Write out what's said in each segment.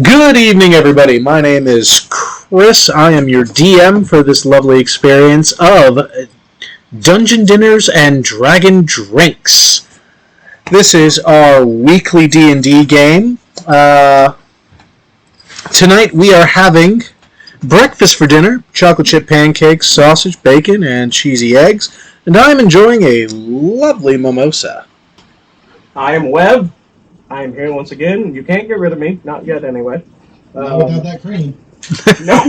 Good evening, everybody. My name is Chris. I am your DM for this lovely experience of Dungeon Dinners and Dragon Drinks. This is our weekly D&D game. Tonight we are having breakfast for dinner, chocolate chip pancakes, sausage, bacon, and cheesy eggs, and I'm enjoying a lovely mimosa. I am Webb. I am here once again. You can't get rid of me. Not yet, anyway. Not without that cream. No.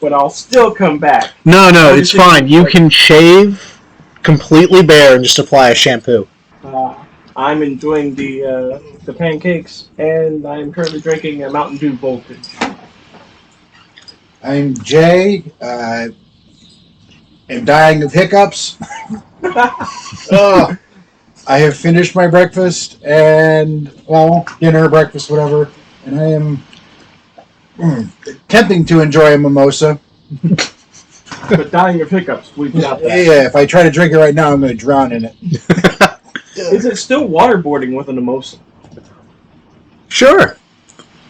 But I'll still come back. No, it's fine. You can shave completely bare and just apply a shampoo. I'm enjoying the pancakes, and I'm currently drinking a Mountain Dew Voltage. I'm Jay. I'm dying of hiccups. I have finished my breakfast and, dinner, breakfast, whatever, and I am attempting to enjoy a mimosa. But dying of hiccups, we've got that. Yeah, if I try to drink it right now, I'm going to drown in it. Is it still waterboarding with a mimosa? Sure.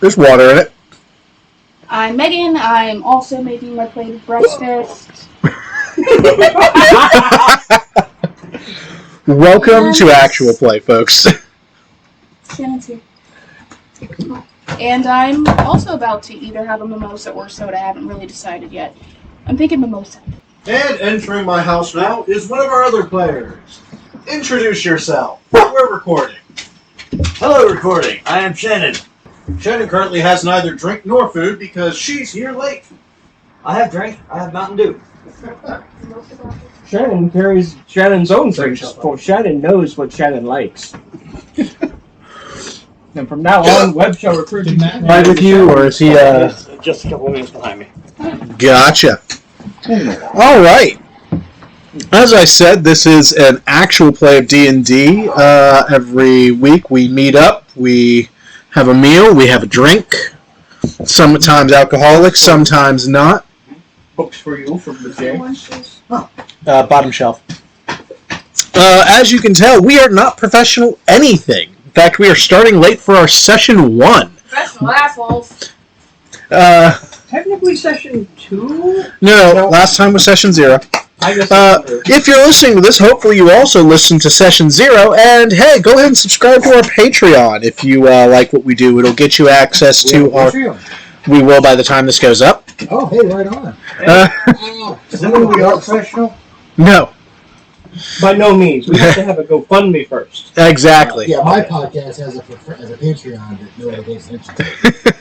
There's water in it. I'm Megan. I'm also making my plate of breakfast. Welcome to actual play, folks. Shannon's here. And I'm also about to either have a mimosa or soda. I haven't really decided yet. I'm thinking mimosa. And entering my house now is one of our other players. Introduce yourself. We're recording. Hello, recording. I am Shannon. Shannon currently has neither drink nor food because she's here late. I have drink. I have Mountain Dew. Shannon carries Shannon's own drinks, for Shannon knows what Shannon likes. And from now on, Webb shall recruit you. Right with you, or is he, Just a couple minutes behind me. Gotcha. Alright. As I said, this is an actual play of D&D. Every week we meet up, we have a meal, we have a drink. Sometimes alcoholic, sometimes not. Books for you from the J. Bottom shelf. As you can tell, we are not professional anything. In fact, we are starting late for our session 1. Professional assholes. Technically session 2? No, last time was session 0. I guess if you're listening to this, hopefully you also listened to session 0, and hey, go ahead and subscribe to our Patreon if you like what we do. It'll get you access to our... We will by the time this goes up. Oh, hey, right on. Is anyone we are professional? No. By no means. We have to have a GoFundMe first. Exactly. Yeah, my podcast has a Patreon that nobody pays attention to.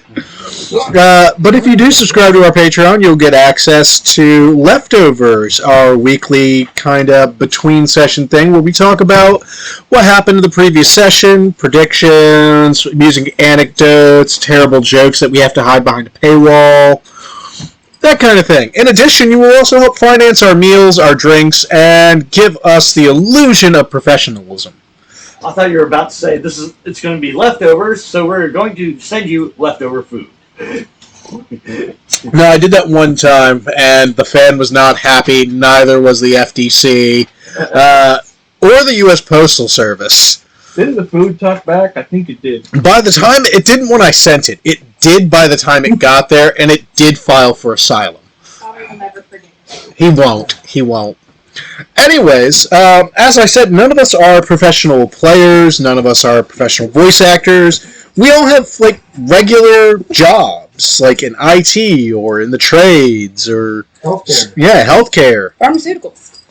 But if you do subscribe to our Patreon, you'll get access to Leftovers, our weekly kind of between-session thing where we talk about what happened in the previous session, predictions, amusing anecdotes, terrible jokes that we have to hide behind a paywall, that kind of thing. In addition, you will also help finance our meals, our drinks, and give us the illusion of professionalism. I thought you were about to say it's going to be leftovers, so we're going to send you leftover food. No, I did that one time, and the fan was not happy. Neither was the FDC or the U.S. Postal Service. Didn't the food talk back? I think it did. By the time, it didn't when I sent it. It did by the time it got there, and it did file for asylum. I will never forget. He won't. Anyways, as I said, none of us are professional players. None of us are professional voice actors. We all have, regular jobs, like in IT or in the trades or... Healthcare. Yeah, healthcare. Pharmaceuticals.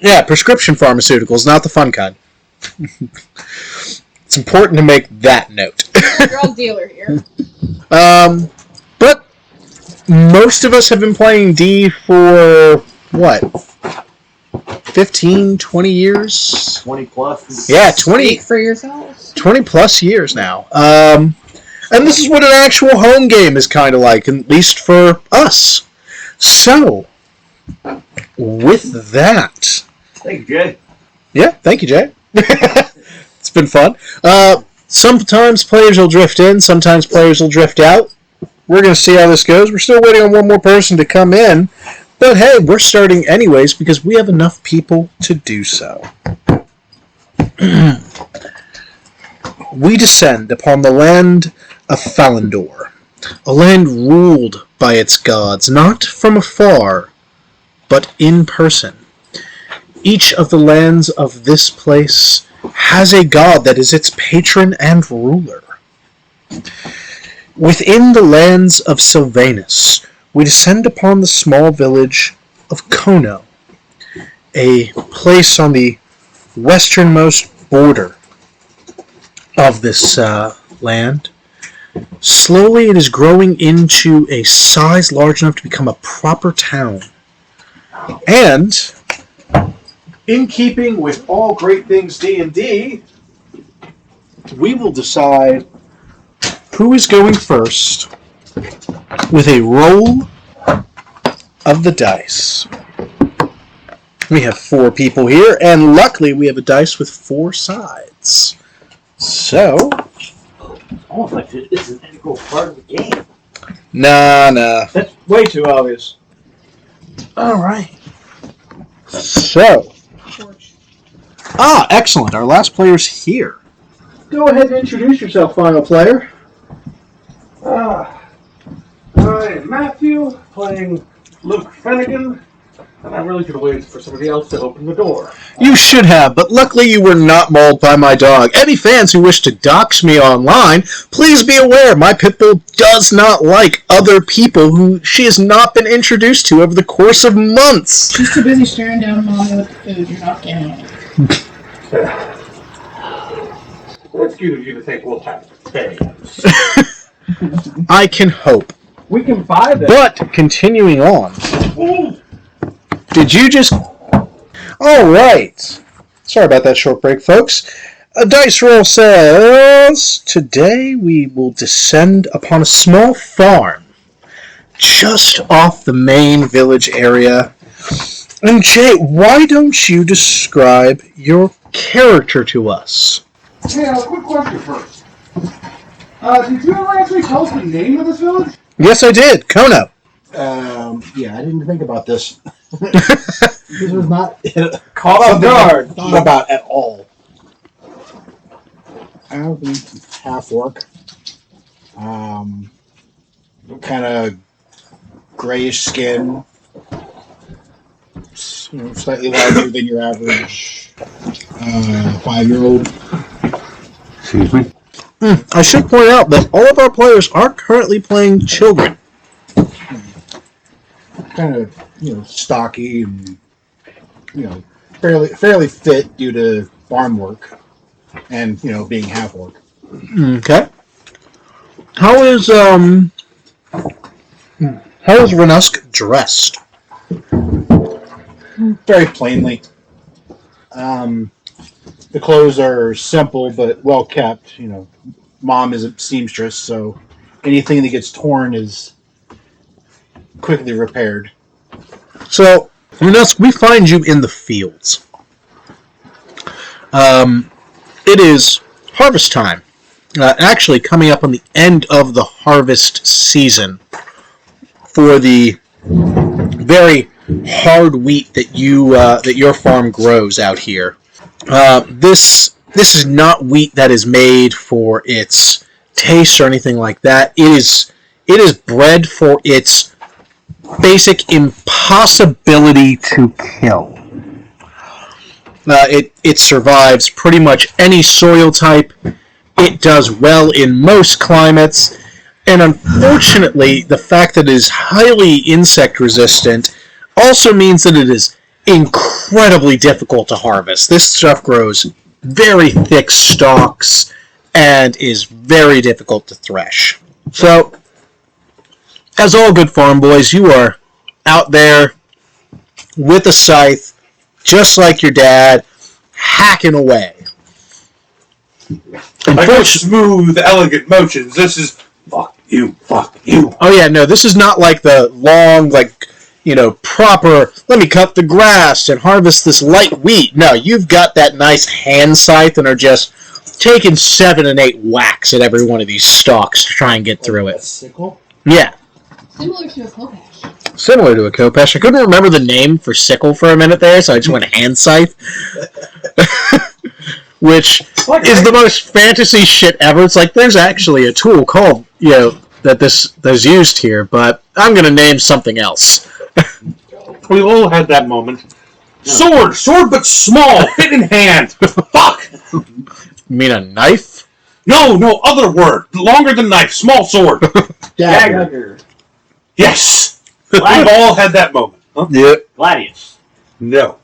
Yeah, prescription pharmaceuticals, not the fun kind. It's important to make that note. Drug dealer here. But most of us have been playing D for, 15, 20 years? 20 plus. Yeah, 20. Speak for yourselves. 20 plus years now. And this is what an actual home game is kind of like, at least for us. So, with that... Thank you, Jay. Yeah, thank you, Jay. It's been fun. Sometimes players will drift in, sometimes players will drift out. We're going to see how this goes. We're still waiting on one more person to come in. But hey, we're starting anyways because we have enough people to do so. We descend upon the land of Falandor, a land ruled by its gods, not from afar, but in person. Each of the lands of this place has a god that is its patron and ruler. Within the lands of Sylvanus, we descend upon the small village of Kono, a place on the westernmost border of this land. Slowly it is growing into a size large enough to become a proper town. And, in keeping with all great things D&D, we will decide who is going first with a roll of the dice. We have 4 people here, and luckily we have a dice with 4 sides. So, Almost like it's an integral part of the game. nah. That's way too obvious. Alright. So, excellent. Our last player's here. Go ahead and introduce yourself, final player. I am Matthew, playing Luke Finnegan, and I really could have waited for somebody else to open the door. You should have, but luckily you were not mauled by my dog. Any fans who wish to dox me online, please be aware my pit bull does not like other people who she has not been introduced to over the course of months. She's too busy staring down mommy with the food. You're not getting it. That's cute of you to think we'll have fans. I can hope. We can buy them. But, continuing on. Did you just... Alright. Sorry about that short break, folks. A dice roll says... Today we will descend upon a small farm just off the main village area. And Jay, why don't you describe your character to us? Hey, a quick question first. Did you ever actually tell us the name of this village? Yes, I did. Kono. Yeah, I didn't think about this. This was not Caught off guard. thought about at all. I'm half orc. Kind of grayish skin. Slightly larger than your average 5-year-old. Excuse me? I should point out that all of our players are currently playing children. Kind of, stocky and, fairly fit due to farm work and, being half orc. Okay. How is Renusk dressed? Very plainly. The clothes are simple but well kept. Mom is a seamstress, so anything that gets torn is quickly repaired. So, Renusk, we find you in the fields. It is harvest time. Actually, coming up on the end of the harvest season for the very hard wheat that your farm grows out here. This is not wheat that is made for its taste or anything like that. It is bred for its basic impossibility to kill. It survives pretty much any soil type. It does well in most climates. And unfortunately, the fact that it is highly insect resistant also means that it is incredibly difficult to harvest. This stuff grows very thick stalks and is very difficult to thresh. So, as all good farm boys, you are out there with a scythe, just like your dad, hacking away. I got smooth, elegant motions. This is fuck you. Oh yeah, no, this is not like the long, proper, let me cut the grass and harvest this light wheat. No, you've got that nice hand scythe and are just taking 7 and 8 whacks at every one of these stalks to try and get through A it. sickle? Yeah. Similar to a Kopesh. Similar to a Kopesh. I couldn't remember the name for sickle for a minute there, so I just went hand scythe. which is the most fantasy shit ever. It's like there's actually a tool called, that's used here, but I'm going to name something else. We all had that moment. Sword but small, fit in hand. Fuck! You mean a knife? No, other word. Longer than knife, small sword. Dagger. Yes! We've all had that moment. Huh? Yeah. Gladius. No.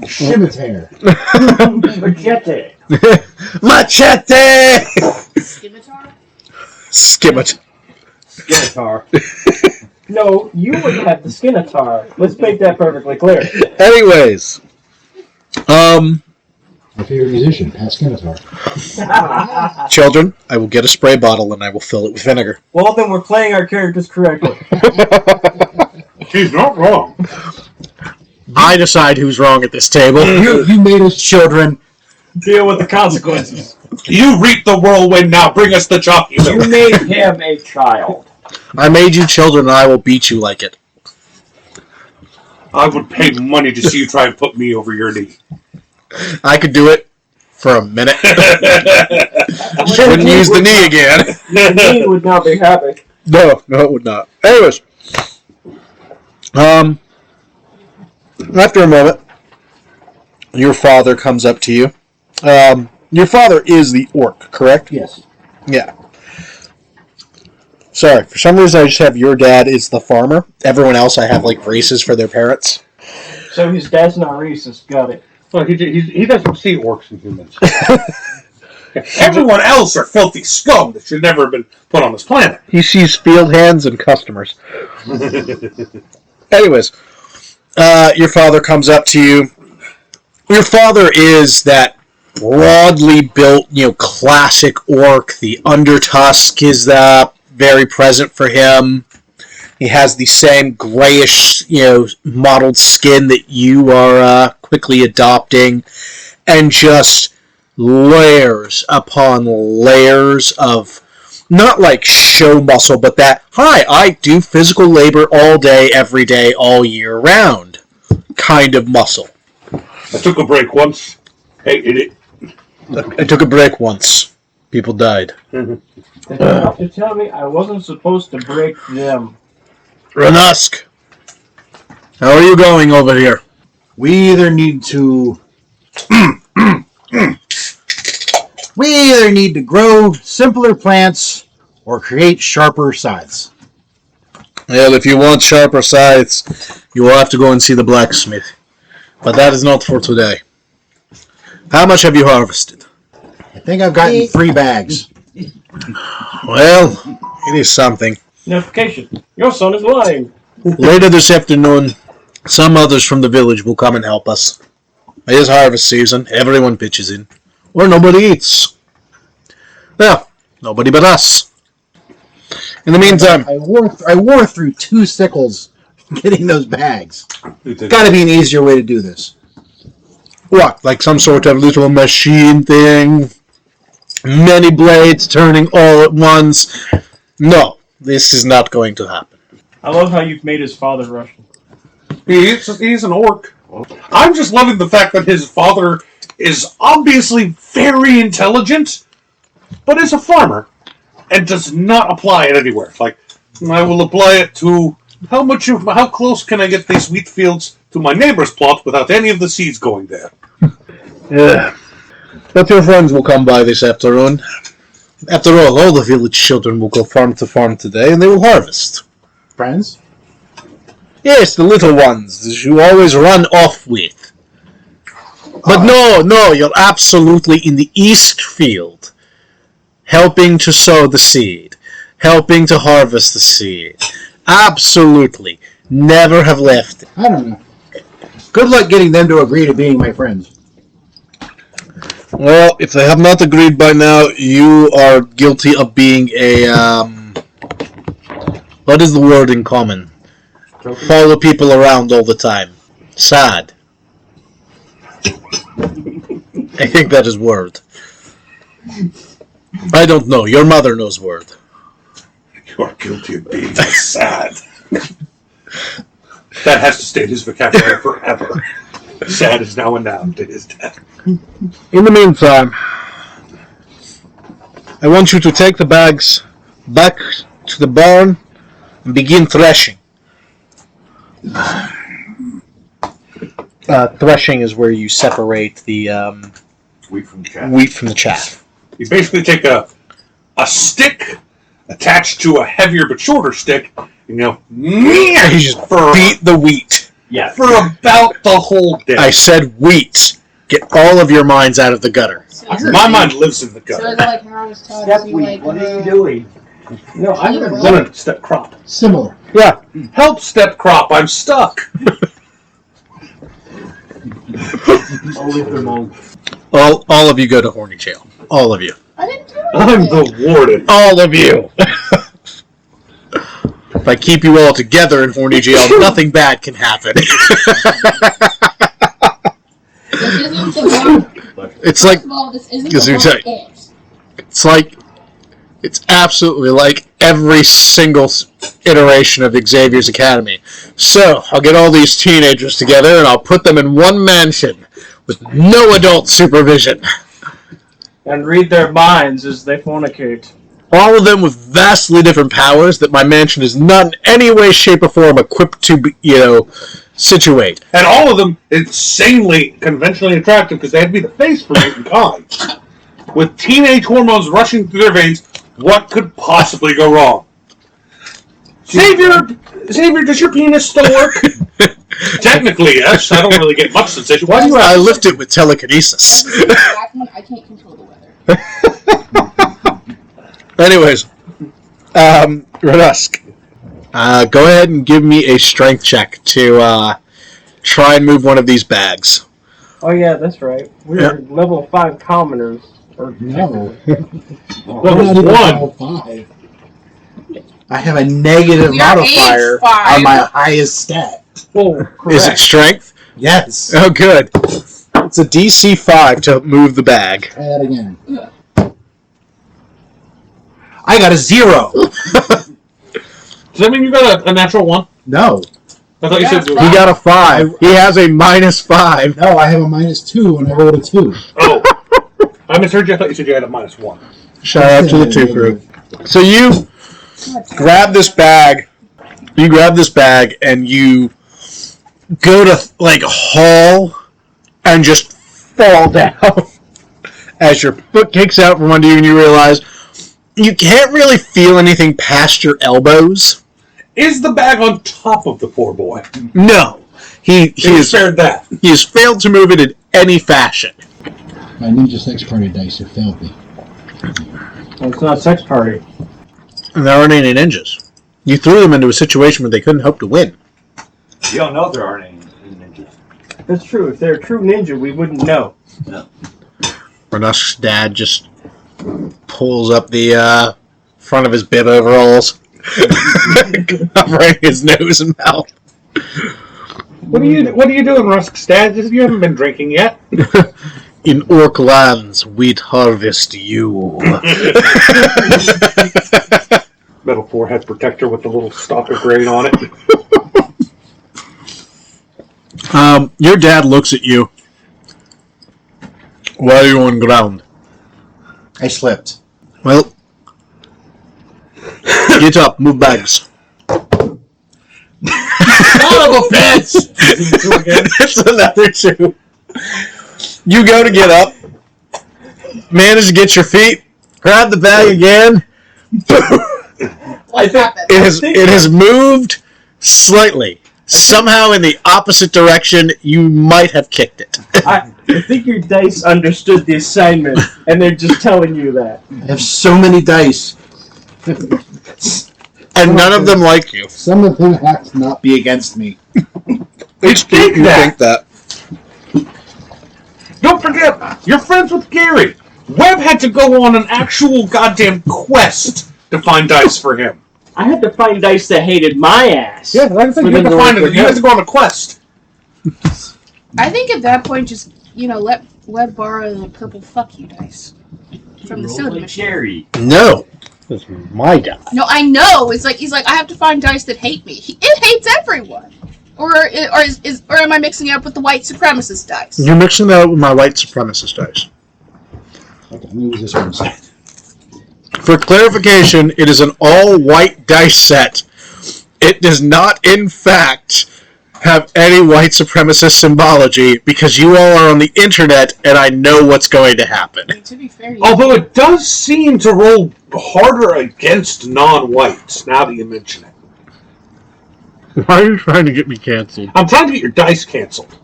Scimitar. Machete. Machete! Scimitar? Skimmet. Skimitar. No, you would have the Skimitar. Let's make that perfectly clear. Anyways. My favorite musician, Pat Scimitar. Children, I will get a spray bottle and I will fill it with vinegar. Well, then we're playing our characters correctly. She's not wrong. I decide who's wrong at this table. You made us children. Deal with the consequences. You reap the whirlwind now. Bring us the chocolate. You made him a child. I made you children and I will beat you like it. I would pay money to see you try and put me over your knee. I could do it for a minute. Wouldn't use the knee again. The knee would not be happy. No, it would not. Anyways. After a moment, your father comes up to you. Your father is the orc, correct? Yes. Yeah. Sorry, for some reason I just have your dad is the farmer. Everyone else I have like races for their parents. So his dad's not racist. Got it. Well, he doesn't see orcs and humans. Everyone else are filthy scum that should never have been put on this planet. He sees field hands and customers. Anyways, your father comes up to you. Your father is that broadly built, classic orc. The undertusk is very present for him. He has the same grayish, mottled skin that you are quickly adopting, and just layers upon layers of not like show muscle, but that, hi, I do physical labor all day, every day, all year round kind of muscle. I took a break once. Hated it. I took a break once. People died. Did you have to tell me I wasn't supposed to break them? Renusk, how are you going over here? We either need to grow simpler plants or create sharper scythes. Well, if you want sharper scythes, you will have to go and see the blacksmith. But that is not for today. How much have you harvested? I think I've gotten 3 bags. Well, it is something. Notification. Your son is lying. Later this afternoon, some others from the village will come and help us. It is harvest season. Everyone pitches in. Or nobody eats. Well, nobody but us. In the meantime, I wore through 2 sickles getting those bags. It's Got to be an easier way to do this. what? Like some sort of little machine thing? Many blades turning all at once? No, this is not going to happen. I love how you've made his father Russian. He's an orc. I'm just loving the fact that his father is obviously very intelligent, but is a farmer and does not apply it anywhere. Like, I will apply it to how close can I get these wheat fields to my neighbor's plot without any of the seeds going there? Yeah. But your friends will come by this afternoon. After all the village children will go farm to farm today and they will harvest. Friends? Yes, the little ones that you always run off with. But no, you're absolutely in the east field, helping to sow the seed, helping to harvest the seed. Absolutely. Never have left it. I don't know. Good luck getting them to agree to being my friends. Well, if they have not agreed by now, you are guilty of being a, what is the word in common? Follow people around all the time. Sad. I think that is word. I don't know. Your mother knows word. You are guilty of being sad. That has to stay in his vocabulary forever. Sad is now announced to his death. In the meantime, I want you to take the bags back to the barn and begin threshing. Threshing is where you separate the Wheat from chaff. wheat from the chaff. You basically take a stick attached to a heavier but shorter stick, and You just beat the wheat. Yeah. for about the whole day. I said wheat. Get all of your minds out of the gutter. So is it My like- mind lives in the So is gutter. it like how I was taught Step to wheat, like what are you doing? No, I haven't Really? done a step crop. Similar. Yeah. Help, step crop! I'm stuck. I'll leave them on. All of you go to horny jail. All of you. I didn't do I'm anything. the warden. All of you. If I keep you all together in horny jail, nothing bad can happen. This isn't the one. It's like First of all, this isn't Yes, the you one. say. It's absolutely like every single iteration of Xavier's Academy. So, I'll get all these teenagers together and I'll put them in one mansion with no adult supervision. And read their minds as they fornicate. All of them with vastly different powers that my mansion is not in any way, shape, or form equipped to, situate. And all of them insanely conventionally attractive because they had to be the face for mutant kind. With teenage hormones rushing through their veins, what could possibly go wrong? Xavier, does your penis still work? Technically, yes. I don't really get much sensation. Why do you I ask? lift it with telekinesis. I can't control the weather. Anyways, Radusk, go ahead and give me a strength check to try and move one of these bags. Oh yeah, that's right. We're level 5 commoners. No. Level 1. 5. I have a negative We are modifier age 5. on my highest stat. Oh, correct. Is it strength? Yes. Oh, good. It's a DC 5 to move the bag. Try that again. I got a 0. Does that mean you got a natural 1? No. I thought you said... He got a 5. He has a -5. No, I have a -2 and I rolled a 2. Oh. I misheard you. I thought you said you had a -1. Shout out to the 2 crew. So you grab this bag. You grab this bag and you go to haul and just fall down as your foot kicks out from under you and you realize you can't really feel anything past your elbows. Is the bag on top of the poor boy? No, he has spared that. He has failed to move it in any fashion. My Ninja Sex Party dice have failed me. Well, it's not a sex party. And there aren't any ninjas. You threw them into a situation where they couldn't hope to win. You don't know there aren't any ninjas. That's true. If they're a true ninja, we wouldn't know. Renusk's dad just pulls up the front of his bib overalls, covering his nose and mouth. What are you doing, Rusk's dad? You haven't been drinking yet. In Orc lands, we'd harvest you. Metal forehead protector with the little stalk of grain on it. Your dad looks at you. Why are you on ground? I slipped. Well, get up, move bags. Son of a bitch! It's another 2. You go to get up, manage to get your feet, grab the bag again. What happened? It has moved slightly. Somehow in the opposite direction, you might have kicked it. I think your dice understood the assignment, and they're just telling you that. I have so many dice. And none of them like you. Some of them have to not be against me. You think You that. think that. Don't forget, you're friends with Gary. Webb had to go on an actual goddamn quest to find dice for him. I had to find dice that hated my ass. Yeah, like I said, you had to find it. You had to go on a quest. I think at that point, just let Webb borrow the purple fuck you dice from the soda machine. Jerry. No. This is my die. No, I know. It's like he's like, I have to find dice that hate me. It hates everyone, or am I mixing it up with the white supremacist dice? You're mixing that up with my white supremacist dice. Okay, let me use this one instead. For clarification, it is an all-white dice set. It does not, in fact, have any white supremacist symbology because you all are on the internet and I know what's going to happen. I mean, to be fair, you Although it does seem to roll harder against non-whites, now that you mention it. Why are you trying to get me canceled? I'm trying to get your dice canceled.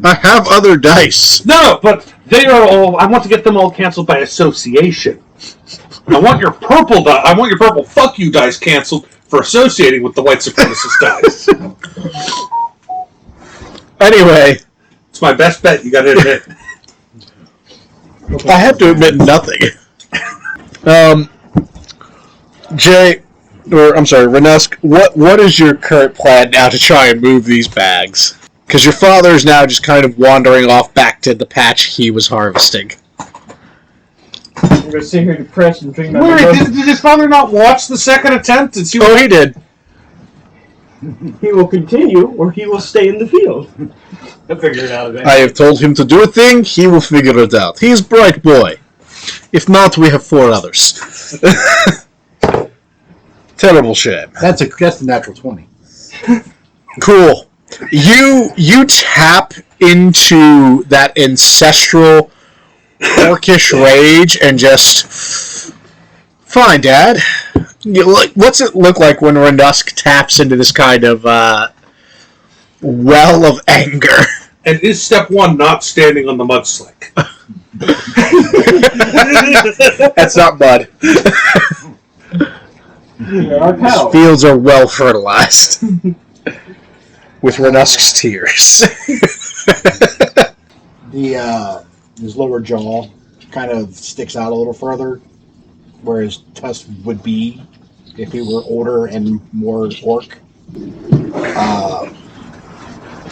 I have other dice. No, but they are all. I want to get them all canceled by association. I want your purple fuck you dice canceled for associating with the white supremacist dice. Anyway, It's my best bet. You got to admit. I have to admit nothing. Jay, or I'm sorry, Renusk, what is your current plan now to try and move these bags? Because your father is now just kind of wandering off back to the patch he was harvesting. I'm going to sit here depressed and drink my Wait, mimosa. did his father not watch the second attempt and see Oh, what he did. He will continue, or he will stay in the field. He'll figure it out eventually. I have told him to do a thing, he will figure it out. He's a bright boy. If not, we have 4 others. Terrible shame. That's the natural 20. Cool. You tap into that ancestral orcish rage and just... Fine, Dad. What's it look like when Renusk taps into this kind of well of anger? And is step 1 not standing on the mudslick? That's not mud. Our pal. His fields are well fertilized. With Renusk's tears. His lower jaw kind of sticks out a little further, where his tusk would be if he were older and more orc.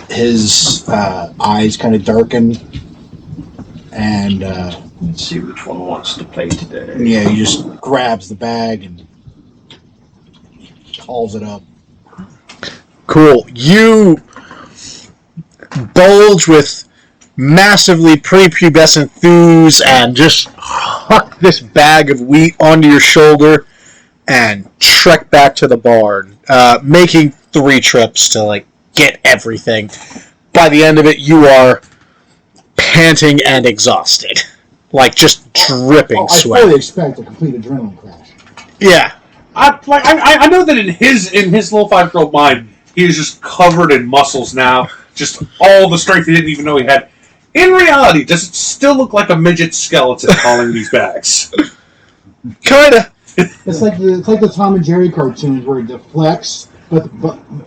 His eyes kind of darken, and Let's see which one wants to play today. yeah, he just grabs the bag and hauls it up. Cool. You bulge with massively prepubescent thews and just huck this bag of wheat onto your shoulder and trek back to the barn, making 3 trips to get everything. By the end of it, you are panting and exhausted, just dripping I sweat. fully expect a complete adrenaline crash. Yeah. I know that in his little 5-year-old mind, he is just covered in muscles now, just all the strength he didn't even know he had. In reality, does it still look like a midget skeleton hauling these bags? Kinda. It's like the Tom and Jerry cartoons where it deflects, but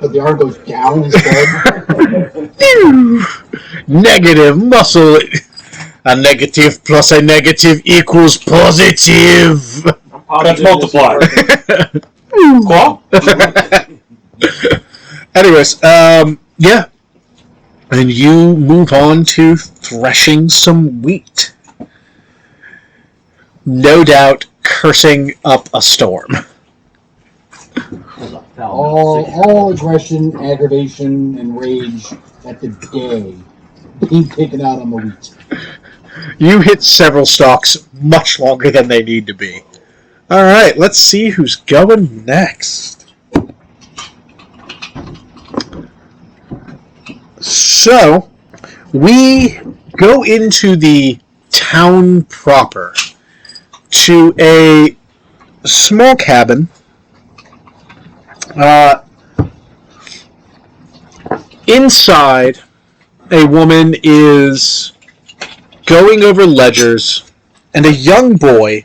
the arm goes down instead. Negative muscle. A negative plus a negative equals positive. That's multiplied. Qual? Anyways, yeah. And you move on to threshing some wheat. No doubt cursing up a storm. all aggression, aggravation, and rage at the day being taken out on the wheat. You hit several stalks much longer than they need to be. Alright, let's see who's going next. So, we go into the town proper to a small cabin. Inside, a woman is going over ledgers, and a young boy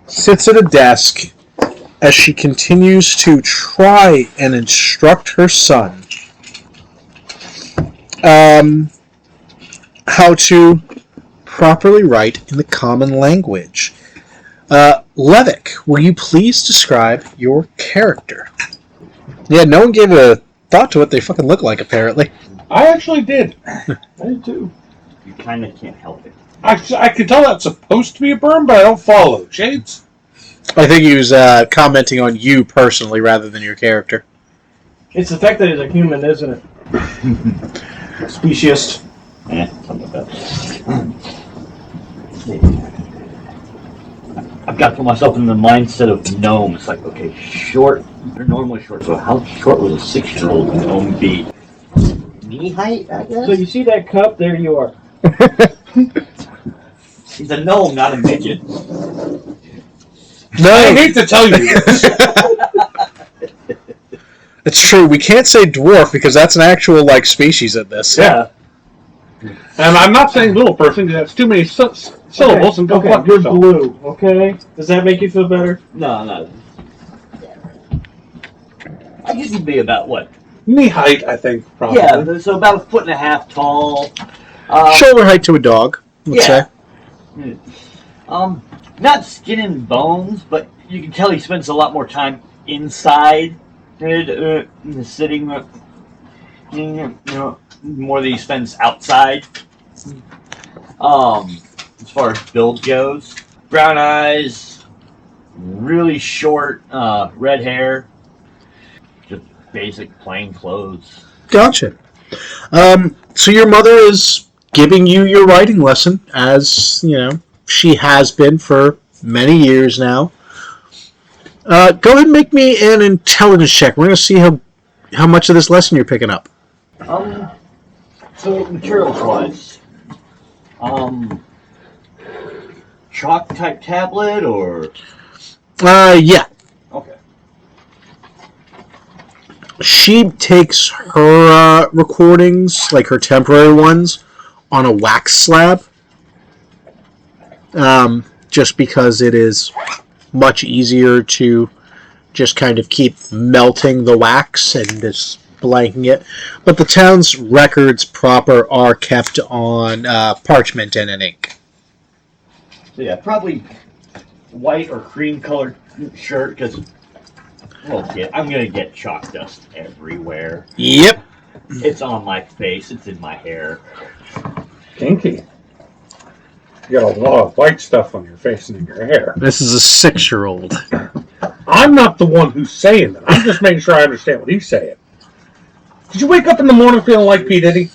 sits at a desk as she continues to try and instruct her son how to properly write in the common language. Levick, will you please describe your character? Yeah, no one gave a thought to what they fucking look like, apparently. I actually did. I do too. You kind of can't help it. I can tell that's supposed to be a burn, but I don't follow. Shades? I think he was commenting on you personally rather than your character. It's the fact that he's a human, isn't it? Speciest. Yeah, something like that. I've got to put myself in the mindset of gnome. It's like, okay, short. They're normally short. So how short would a 6-year-old gnome be? Knee height, I guess? So you see that cup? There you are. He's a gnome, not a midget. I hate to tell you this. It's true. We can't say dwarf because that's an actual species in this. Yeah. And I'm not saying little person because that's too many syllables and go Okay, fuck you're yourself. blue, okay? Does that make you feel better? No. I guess he'd be about what? Knee height, I think, probably. Yeah, so about 1.5 feet tall. Shoulder height to a dog, let's say. Not skin and bones, but you can tell he spends a lot more time inside, sitting, more than he spends outside. As far as build goes, brown eyes, really short, red hair, just basic plain clothes. Gotcha. So your mother is giving you your writing lesson, as she has been for many years now. Go ahead and make me an intelligence check. We're going to see how much of this lesson you're picking up. So materials wise, chalk type tablet or? Yeah. Okay. She takes her recordings, like her temporary ones, on a wax slab. Just because it is much easier to just kind of keep melting the wax and just blanking it. But the town's records proper are kept on parchment and an ink. So yeah, probably white or cream colored shirt because, I'm gonna get chalk dust everywhere. Yep. It's on my face. It's in my hair. Kinky. You got a lot of white stuff on your face and in your hair. This is a 6-year-old. I'm not the one who's saying that. I'm just making sure I understand what he's saying. Did you wake up in the morning feeling like P. Diddy?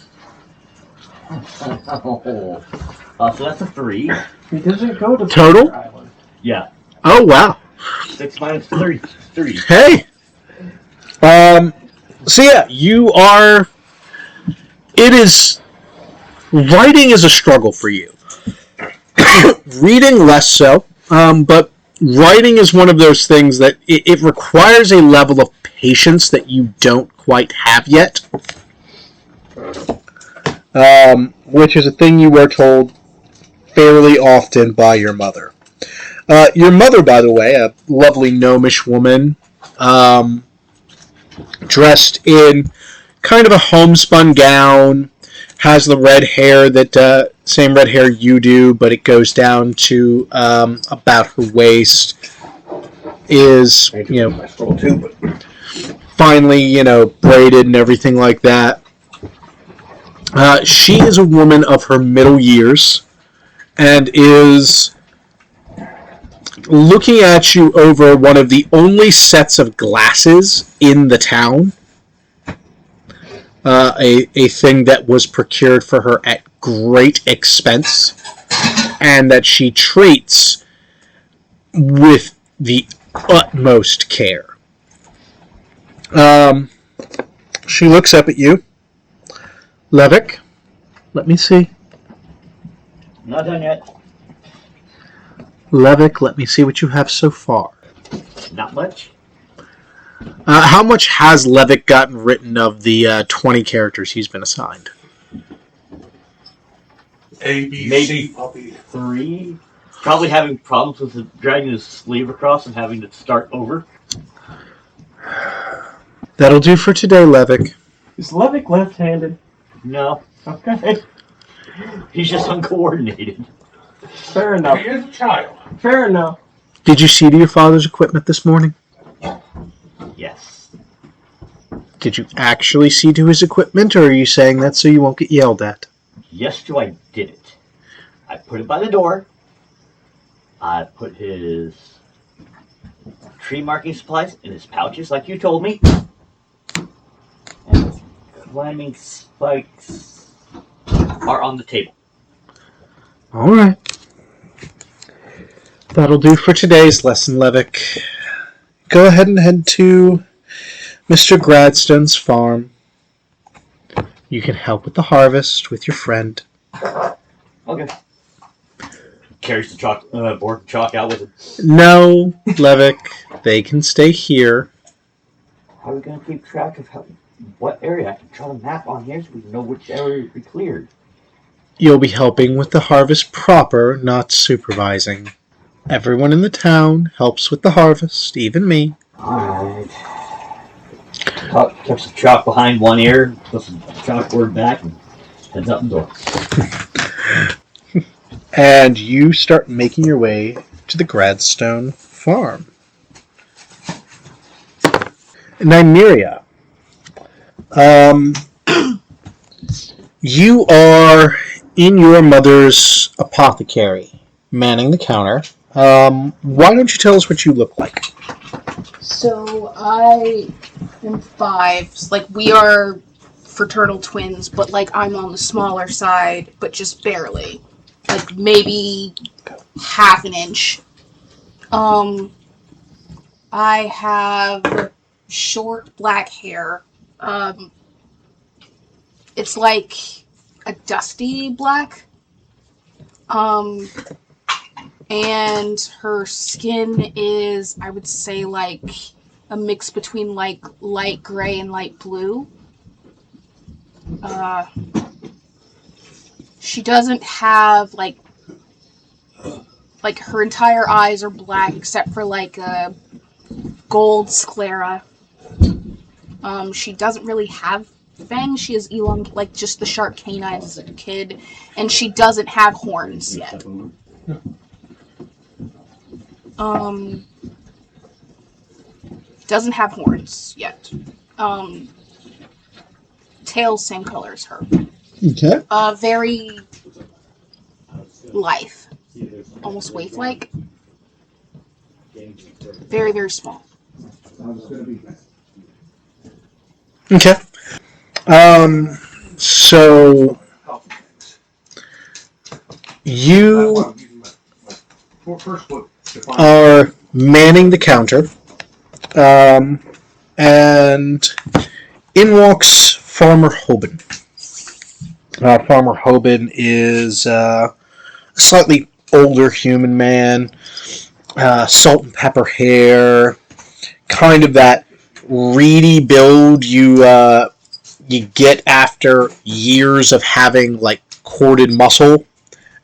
So that's a 3. He doesn't go to Total? Pleasure Island. Yeah. Oh, wow. 6 minus 3. 3. Hey! So yeah, you are... Writing is a struggle for you. Reading less so, but writing is one of those things that it requires a level of patience that you don't quite have yet. Which is a thing you were told fairly often by your mother. Your mother, by the way, a lovely gnomish woman, dressed in kind of a homespun gown, has the red hair that same red hair you do, but it goes down to about her waist. Is finally braided and everything like that. She is a woman of her middle years and is looking at you over one of the only sets of glasses in the town. A thing that was procured for her at great expense and that she treats with the utmost care. She looks up at you. Levick, let me see. Not done yet. Levick, let me see what you have so far. Not much. How much has Levick gotten written of the 20 characters he's been assigned? A, B, Maybe C, puppy. 3. Probably having problems with dragging his sleeve across and having to start over. That'll do for today, Levick. Is Levick left-handed? No. Okay. He's just uncoordinated. Fair enough. He is a child. Fair enough. Did you see to your father's equipment this morning? Yes. Did you actually see to his equipment, or are you saying that so you won't get yelled at? Yes, I did it. I put it by the door. I put his tree marking supplies in his pouches, like you told me. climbing spikes are on the table. Alright. That'll do for today's lesson, Levick. Go ahead and head to Mr. Gradstone's farm. You can help with the harvest with your friend. Okay. Carries the chalk, board chalk out with him. No, Levick, they can stay here. How are we going to keep track of what area? I can try to map on here so we know which area we cleared. You'll be helping with the harvest proper, not supervising. Everyone in the town helps with the harvest, even me. Alright. Kept some chalk behind one ear, put some chalkboard back, and heads out the door. And you start making your way to the Gradstone farm. Nymeria, you are in your mother's apothecary, manning the counter. Why don't you tell us what you look like? So I am 5. Like, we are fraternal twins, but like I'm on the smaller side, but just barely. Like maybe half an inch. I have short black hair. It's like a dusty black. And her skin is, I would say, like a mix between like light gray and light blue. She doesn't have like her entire eyes are black except for like a gold sclera. She doesn't really have fangs. She has like just the sharp canines as a kid, and she doesn't have horns yet. Doesn't have horns yet. Tail same color as her. Okay. Very lithe, almost waif-like. Very, very small. Okay. So you are manning the counter, and in walks Farmer Hoban. Farmer Hoban is a slightly older human man, salt and pepper hair, kind of that reedy build you get after years of having like corded muscle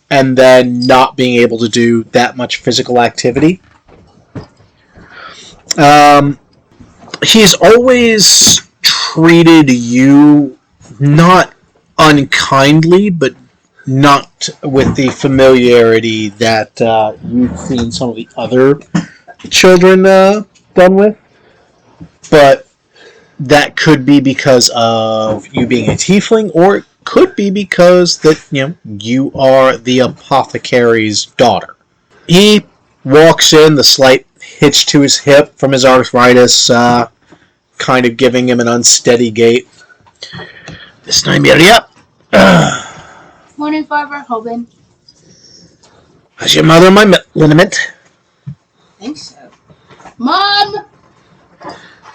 and then not being able to do that much physical activity. He's always treated you not unkindly, but not with the familiarity that you've seen some of the other children done with. But that could be because of you being a tiefling, or it could be because that you are the apothecary's daughter. He walks in, the slight hitch to his hip from his arthritis, kind of giving him an unsteady gait. This time, up. Morning, Farmer Hoban. How's your mother, my liniment? I think so. Mom!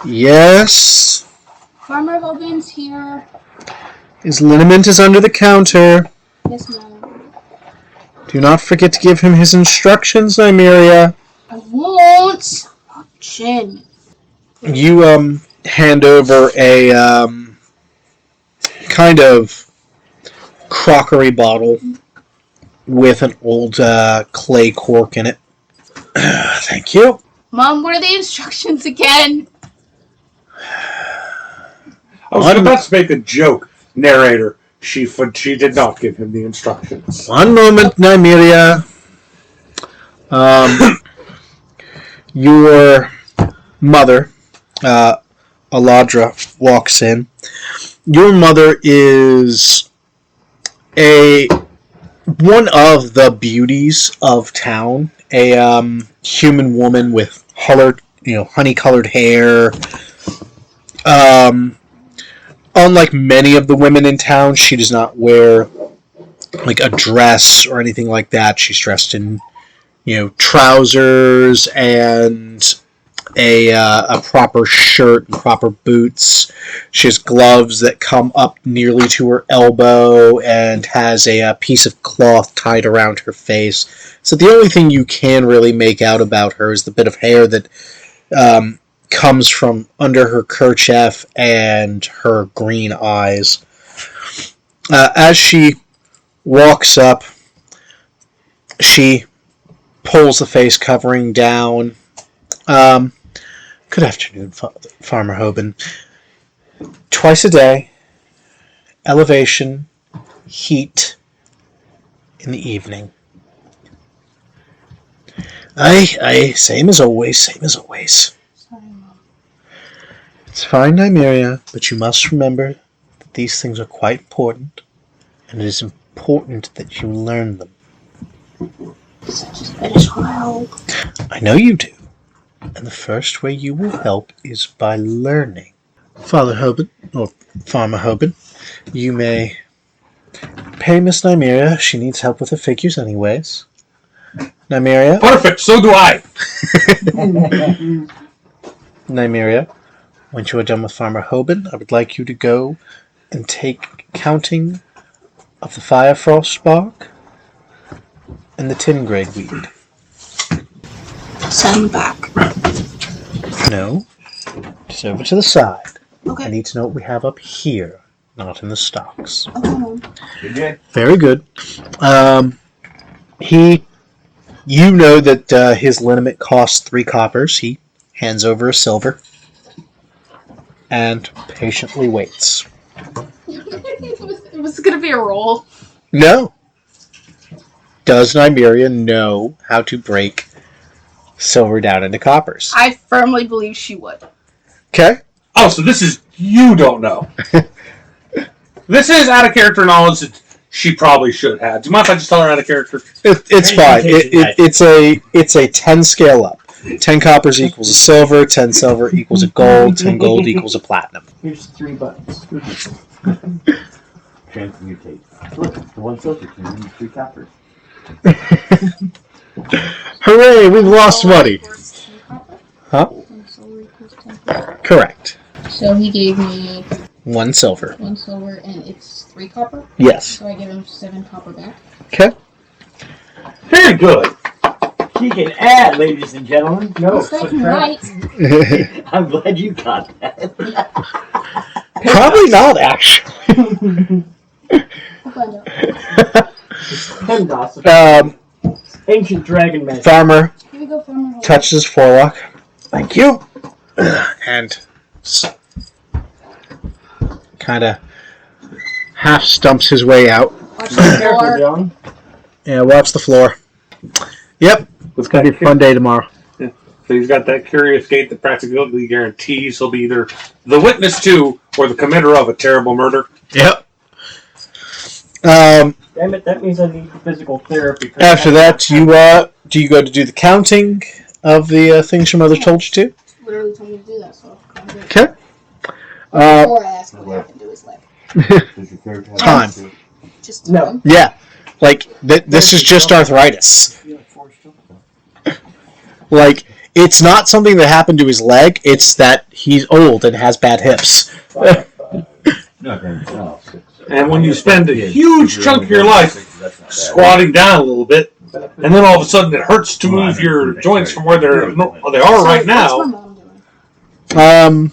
Yes. Farmer Hoban's here. His liniment is under the counter. Yes, Mom. Do not forget to give him his instructions, Nymeria. I won't. Chin. You hand over a kind of crockery bottle with an old clay cork in it. Thank you. Mom, what are the instructions again? I was about to make a joke, narrator. She did not give him the instructions. One moment, Nymeria. Your mother, Aladra, walks in. Your mother is one of the beauties of town. A human woman with honey-colored hair, unlike many of the women in town, she does not wear like a dress or anything like that. She's dressed in, trousers and a proper shirt and proper boots. She has gloves that come up nearly to her elbow and has a piece of cloth tied around her face. So the only thing you can really make out about her is the bit of hair that comes from under her kerchief and her green eyes. As she walks up, she pulls the face covering down. Good afternoon, Farmer Hoban. Twice a day, elevation, heat in the evening. Aye, same as always, same as always. Sorry, Mom. It's fine, Nymeria, but you must remember that these things are quite important, and it is important that you learn them. Such a better child. I know you do. And the first way you will help is by learning. Father Hoban, or Farmer Hoban, you may pay Miss Nymeria. She needs help with the figures anyways. Nymeria? Perfect, so do I. Nymeria, once you are done with Farmer Hoban, I would like you to go and take counting of the firefrost bark and the tin-grade weed. Send back. No, just over to the side. Okay. I need to know what we have up here, not in the stocks. Okay, Mom. Very good. You know that his liniment costs 3 coppers. He hands over a silver and patiently waits. it was gonna be a roll. No. Does Nymeria know how to break silver down into coppers? I firmly believe she would. Okay. Oh, so this is you don't know. This is out of character knowledge that she probably should have. Do you mind if I just tell her out of character? It's fine. It's a 10 scale up. 10 coppers equals a silver, 10 silver equals a gold, 10 gold equals a platinum. Here's $3. Transmutate. Look, the 1 silver can use 3 coppers. Hooray, we've lost money. Huh? Correct. So he gave me 1 silver. 1 silver and it's 3 copper. Yes. So I give him 7 copper back. Okay. Very good. She can add, ladies and gentlemen. No, that's right. I'm glad you got that. Probably not, actually. I'll find out. PEMDAS. Ancient dragon magic. Farmer Here we go, Farmer. touches his forelock. Thank you. And kind of half stumps his way out. Watch the Careful, floor. John. Yeah, watch the floor. Yep, it's going to be a fun day tomorrow. So he's got that curious gait that practically guarantees he'll be either the witness to or the committer of a terrible murder. Yep. Damn it, that means I need physical therapy. After that, do you go to do the counting of the things your mother told you to? Literally told me to do that, so I'm good. Okay. Before I ask what happened to his leg. Time. Just No. one? Yeah. Like, this is just arthritis. Like, it's not something that happened to his leg, it's that he's old and has bad hips. And when you spend a huge chunk of your life squatting down a little bit, and then all of a sudden it hurts to move your joints from where they are right What's my now. mom doing?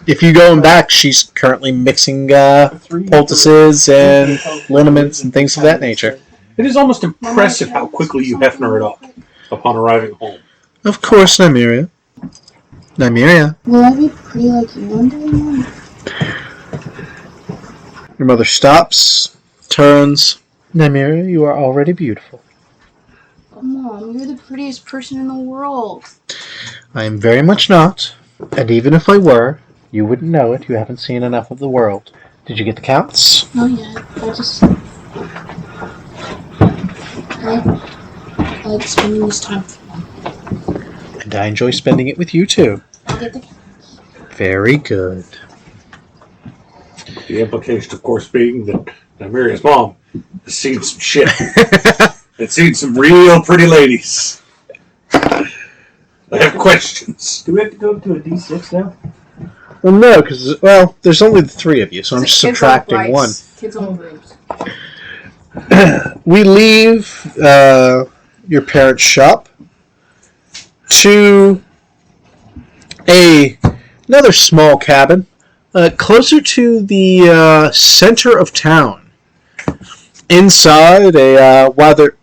If you go back, she's currently mixing poultices and liniments and things of that nature. It is almost impressive how quickly you hefner it up upon arriving home. Of course, Nymeria. Nymeria. Will I be pretty like you one day, Mom? Your mother stops, turns. Nymeria, you are already beautiful. Oh, Mom, you're the prettiest person in the world. I am very much not. And even if I were, you wouldn't know it. You haven't seen enough of the world. Did you get the counts? Oh yeah, I like spending this time with you. And I enjoy spending it with you too. I'll get the counts. Very good. The implication, of course, being that Miriam's mom has seen some shit. It's seen some real pretty ladies. I have questions. Do we have to go to a D6 now? Well, no, because, there's only the three of you, so I'm just Kids subtracting on one. rice. Kids on groups. We leave your parents' shop to another small cabin closer to the center of town. Inside, a weather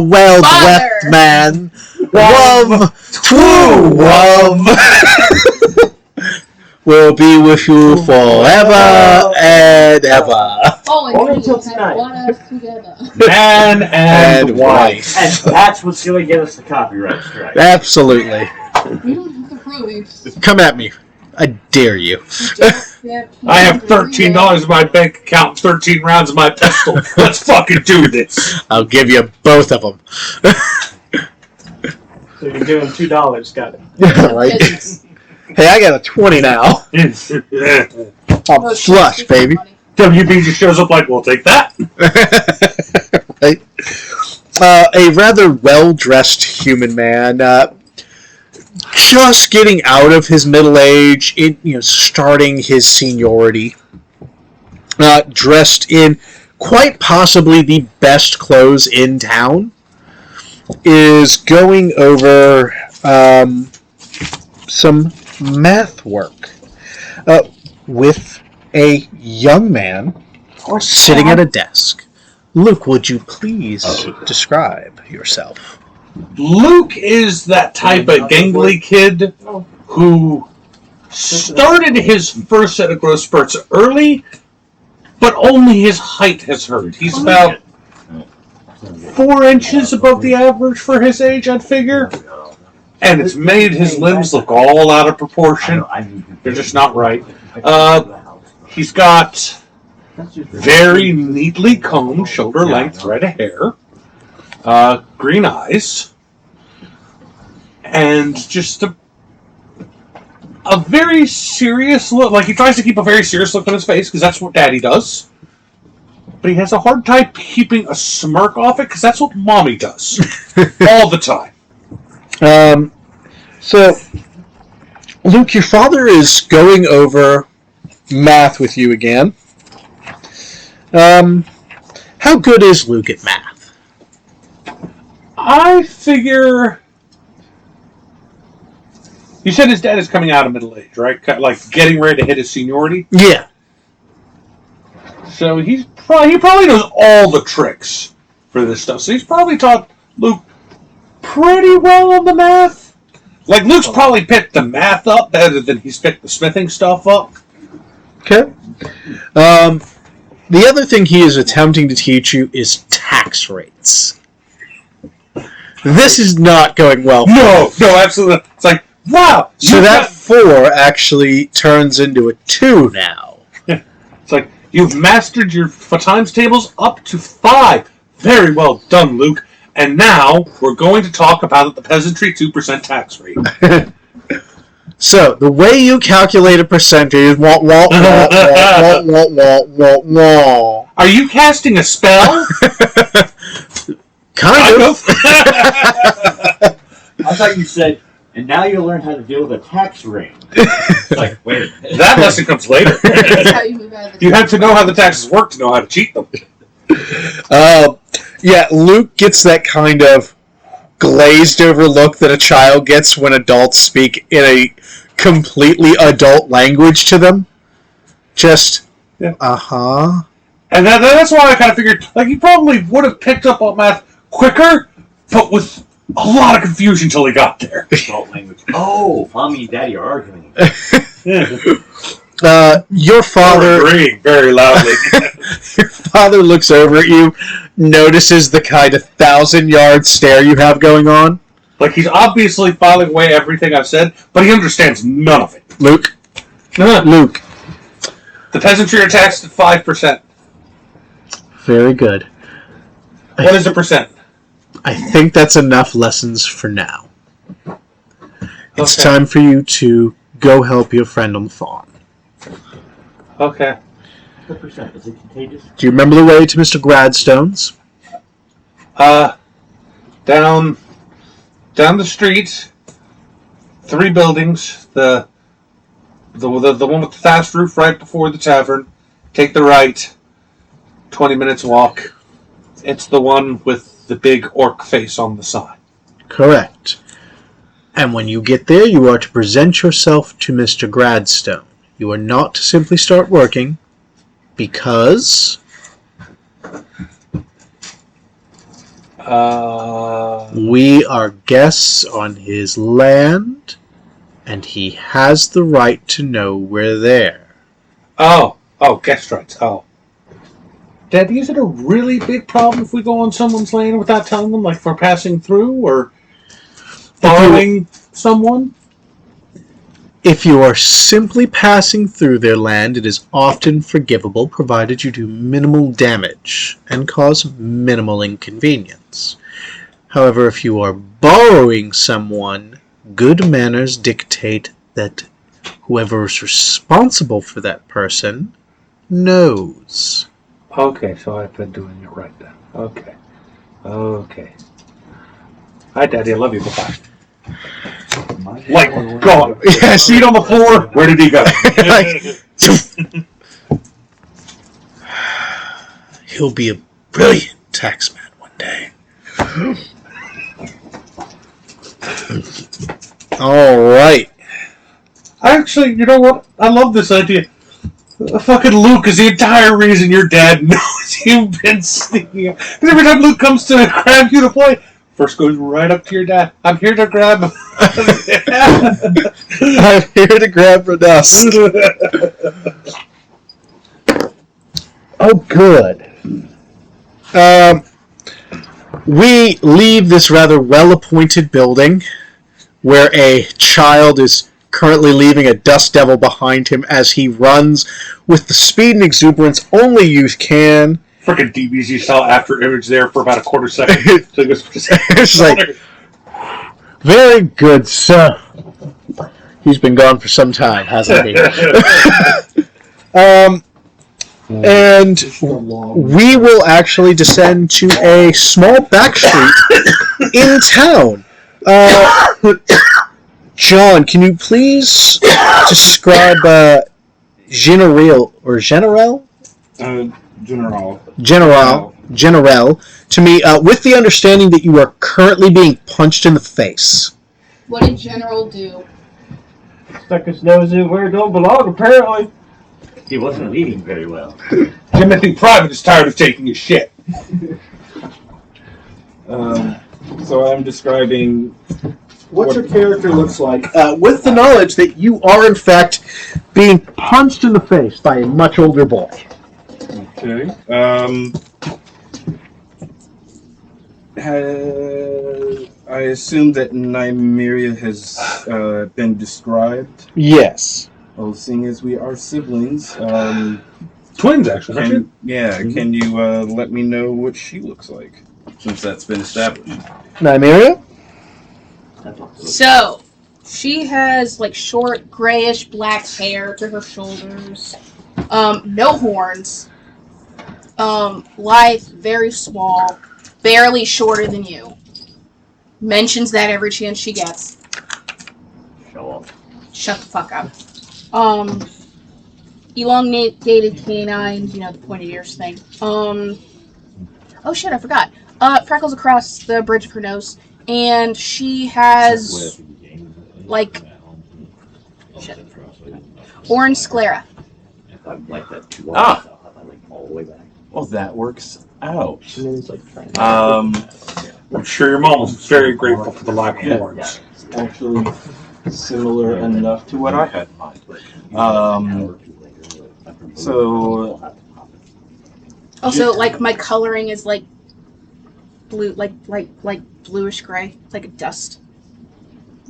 well-dressed man. Love, true love, will be with you forever and ever. Oh, and Only we until have tonight. brought us together. Man and wife. And that's what's going to get us the copyright strike. Absolutely. We don't have the probes. Come at me. I dare you. I have $13 in my bank account, 13 rounds in my pistol. Let's fucking do this. I'll give you both of them. So you're giving him $2, got it. Right? Hey, I got a 20 now. I'm flush, baby. WB just shows up like, we'll take that. Right? A rather well-dressed human man, just getting out of his middle age, starting his seniority, dressed in quite possibly the best clothes in town, is going over some math work with a young man sitting at a desk. Luke, would you please describe yourself? Luke is that type of gangly kid who started his first set of growth spurts early, but only his height has hurt. He's about 4 inches above the average for his age, I'd figure. And it's made his limbs look all out of proportion. They're just not right. He's got very neatly combed, shoulder-length thread of hair. Green eyes, and just a very serious look. Like, he tries to keep a very serious look on his face, because that's what Daddy does. But he has a hard time keeping a smirk off it, because that's what Mommy does. All the time. So, Luke, your father is going over math with you again. How good is Luke at math? I figure... You said his dad is coming out of middle age, right? Like, getting ready to hit his seniority? Yeah. So he probably knows all the tricks for this stuff. So he's probably taught Luke pretty well on the math. Like, Luke's probably picked the math up better than he's picked the smithing stuff up. Okay. The other thing he is attempting to teach you is tax rates. This is not going well. No, absolutely. It's like, wow. So that 4 actually turns into a 2 now. It's like, you've mastered your times tables up to 5. Very well done, Luke. And now we're going to talk about the peasantry 2% tax rate. So, the way you calculate a percentage is wah. Are you casting a spell? Kind of. I thought you said, and now you'll learn how to deal with a tax ring. It's like, wait. That lesson comes later. That's how you move out of the You have to know how the taxes work to know how to cheat them. Yeah, Luke gets that kind of glazed over look that a child gets when adults speak in a completely adult language to them. Just, uh-huh. And that's why I kind of figured, like, he probably would have picked up on math quicker, but with a lot of confusion until he got there. Adult language. Oh, Mommy and Daddy are arguing. Your father... agreeing very loudly. Your father looks over at you, notices the kind of 1,000-yard stare you have going on. Like, he's obviously filing away everything I've said, but he understands none of it. Luke. Luke. The peasantry are taxed at 5%. Very good. What is a percent? I think that's enough lessons for now. It's Okay. time for you to go help your friend on the farm. Okay. What percent? Is it contagious? Do you remember the way to Mr. Gradstone's? Down the street, 3 buildings. The one with the thatched roof right before the tavern. Take the right. 20 minutes walk. It's the one with the big orc face on the side. Correct. And when you get there, you are to present yourself to Mr. Gradstone. You are not to simply start working, because we are guests on his land, and he has the right to know we're there. Oh, guest rights. Oh. Daddy, is it a really big problem if we go on someone's land without telling them, like for passing through or following someone? If you are simply passing through their land, it is often forgivable, provided you do minimal damage and cause minimal inconvenience. However, if you are borrowing someone, good manners dictate that whoever is responsible for that person knows. Okay, so I've been doing it right then. Okay. Hi, Daddy. I love you. Bye-bye. Like, gone. Yeah, see it on the floor. Where did he go? He'll be a brilliant taxman one day. All right. Actually, you know what? I love this idea. Fucking Luke is the entire reason your dad knows you've been sneaking out. Because every time Luke comes to grab you to play, first goes right up to your dad. I'm here to grab him. I'm here to grab Radusk. Oh, good. We leave this rather well-appointed building where a child is currently leaving a dust devil behind him as he runs with the speed and exuberance only youth can. Freaking DBs you saw after image there for about a quarter second. So It's like, very good, sir. He's been gone for some time, hasn't he? And we will actually descend to a small back street in town. John, can you please describe General to me, with the understanding that you are currently being punched in the face. What did General do? Stuck his nose in where it don't belong, apparently. He wasn't leading very well. Timothy Private is tired of taking his shit. So I'm describing what your character looks like. With the knowledge that you are, in fact, being punched in the face by a much older boy. Okay. I assume that Nymeria has been described. Yes. Well, seeing as we are siblings, Twins, actually, aren't you? Can you let me know what she looks like, since that's been established? Nymeria? So, she has like short grayish black hair to her shoulders, no horns, lithe, very small, barely shorter than you. Mentions that every chance she gets. Show up. Shut the fuck up. Elongated canines, the pointed ears thing. Oh shit, I forgot. Freckles across the bridge of her nose, and she has like orange sclera. Ah. Well, that works out. I'm sure your mom was very grateful for the lack of horns. Actually, similar enough to what I had in mind. Also, like my coloring is like blue, like bluish gray, like a dust.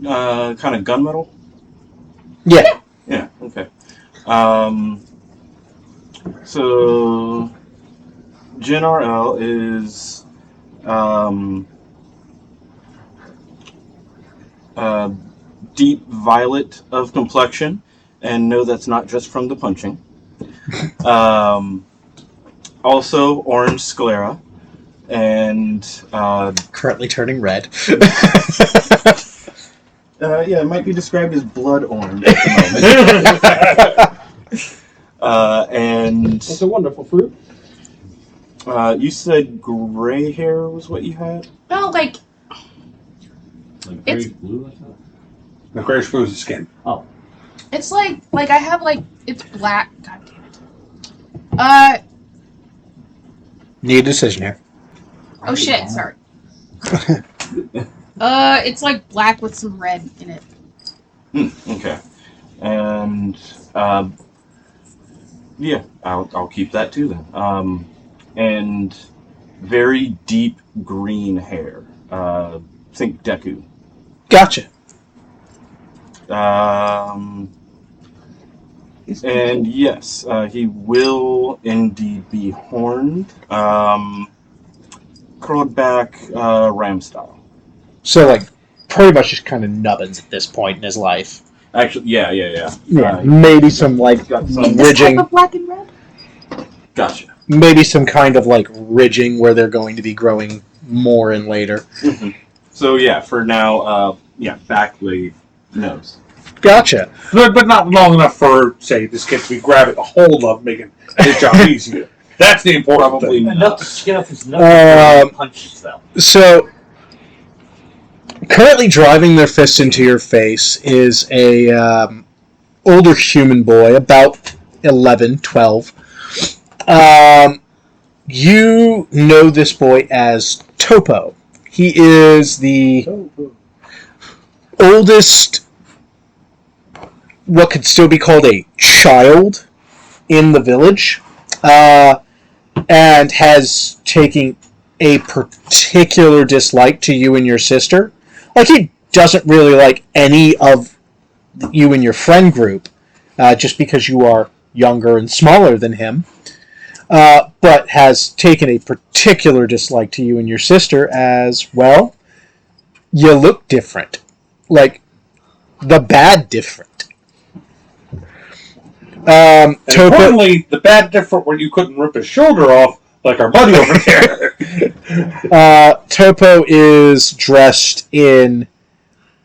Kind of gunmetal. Yeah. Yeah. Okay. So Gen RL is deep violet of complexion, and no, that's not just from the punching. Also orange sclera, and Currently turning red. yeah, it might be described as blood orange at the moment. And It's a wonderful fruit. you said gray hair was what you had? No, like Like It's- grayish blue or something? The grayish blue is the skin. it's like I have like it's black. God damn it. Need a decision here. Oh shit. Sorry. It's like black with some red in it. Okay. And yeah, I'll keep that too then. And very deep green hair. Think Deku. Gotcha. And yes, he will indeed be horned. Curled back, ram style. So, like, pretty much just kind of nubbins at this point in his life. Actually, yeah. Yeah, maybe some, like, Got some Is this ridging. type of black and red? Gotcha. Maybe some kind of, like, ridging where they're going to be growing more in later. Mm-hmm. So yeah, for now, back wave nose. Gotcha. But not long enough for, say, this kid to be grabbing a hold of, making his job easier. That's the important Probably thing. Enough to skin off his nose and punches them. So, currently driving their fist into your face is a older human boy, about 11, 12. You know this boy as Topo. He is the oldest, what could still be called a child in the village, and has taken a particular dislike to you and your sister. Like, he doesn't really like any of you and your friend group, just because you are younger and smaller than him, but has taken a particular dislike to you and your sister as, well, you look different. Like, the bad different. Topo, Importantly, the bad different when you couldn't rip his shoulder off like our buddy over there. Topo is dressed in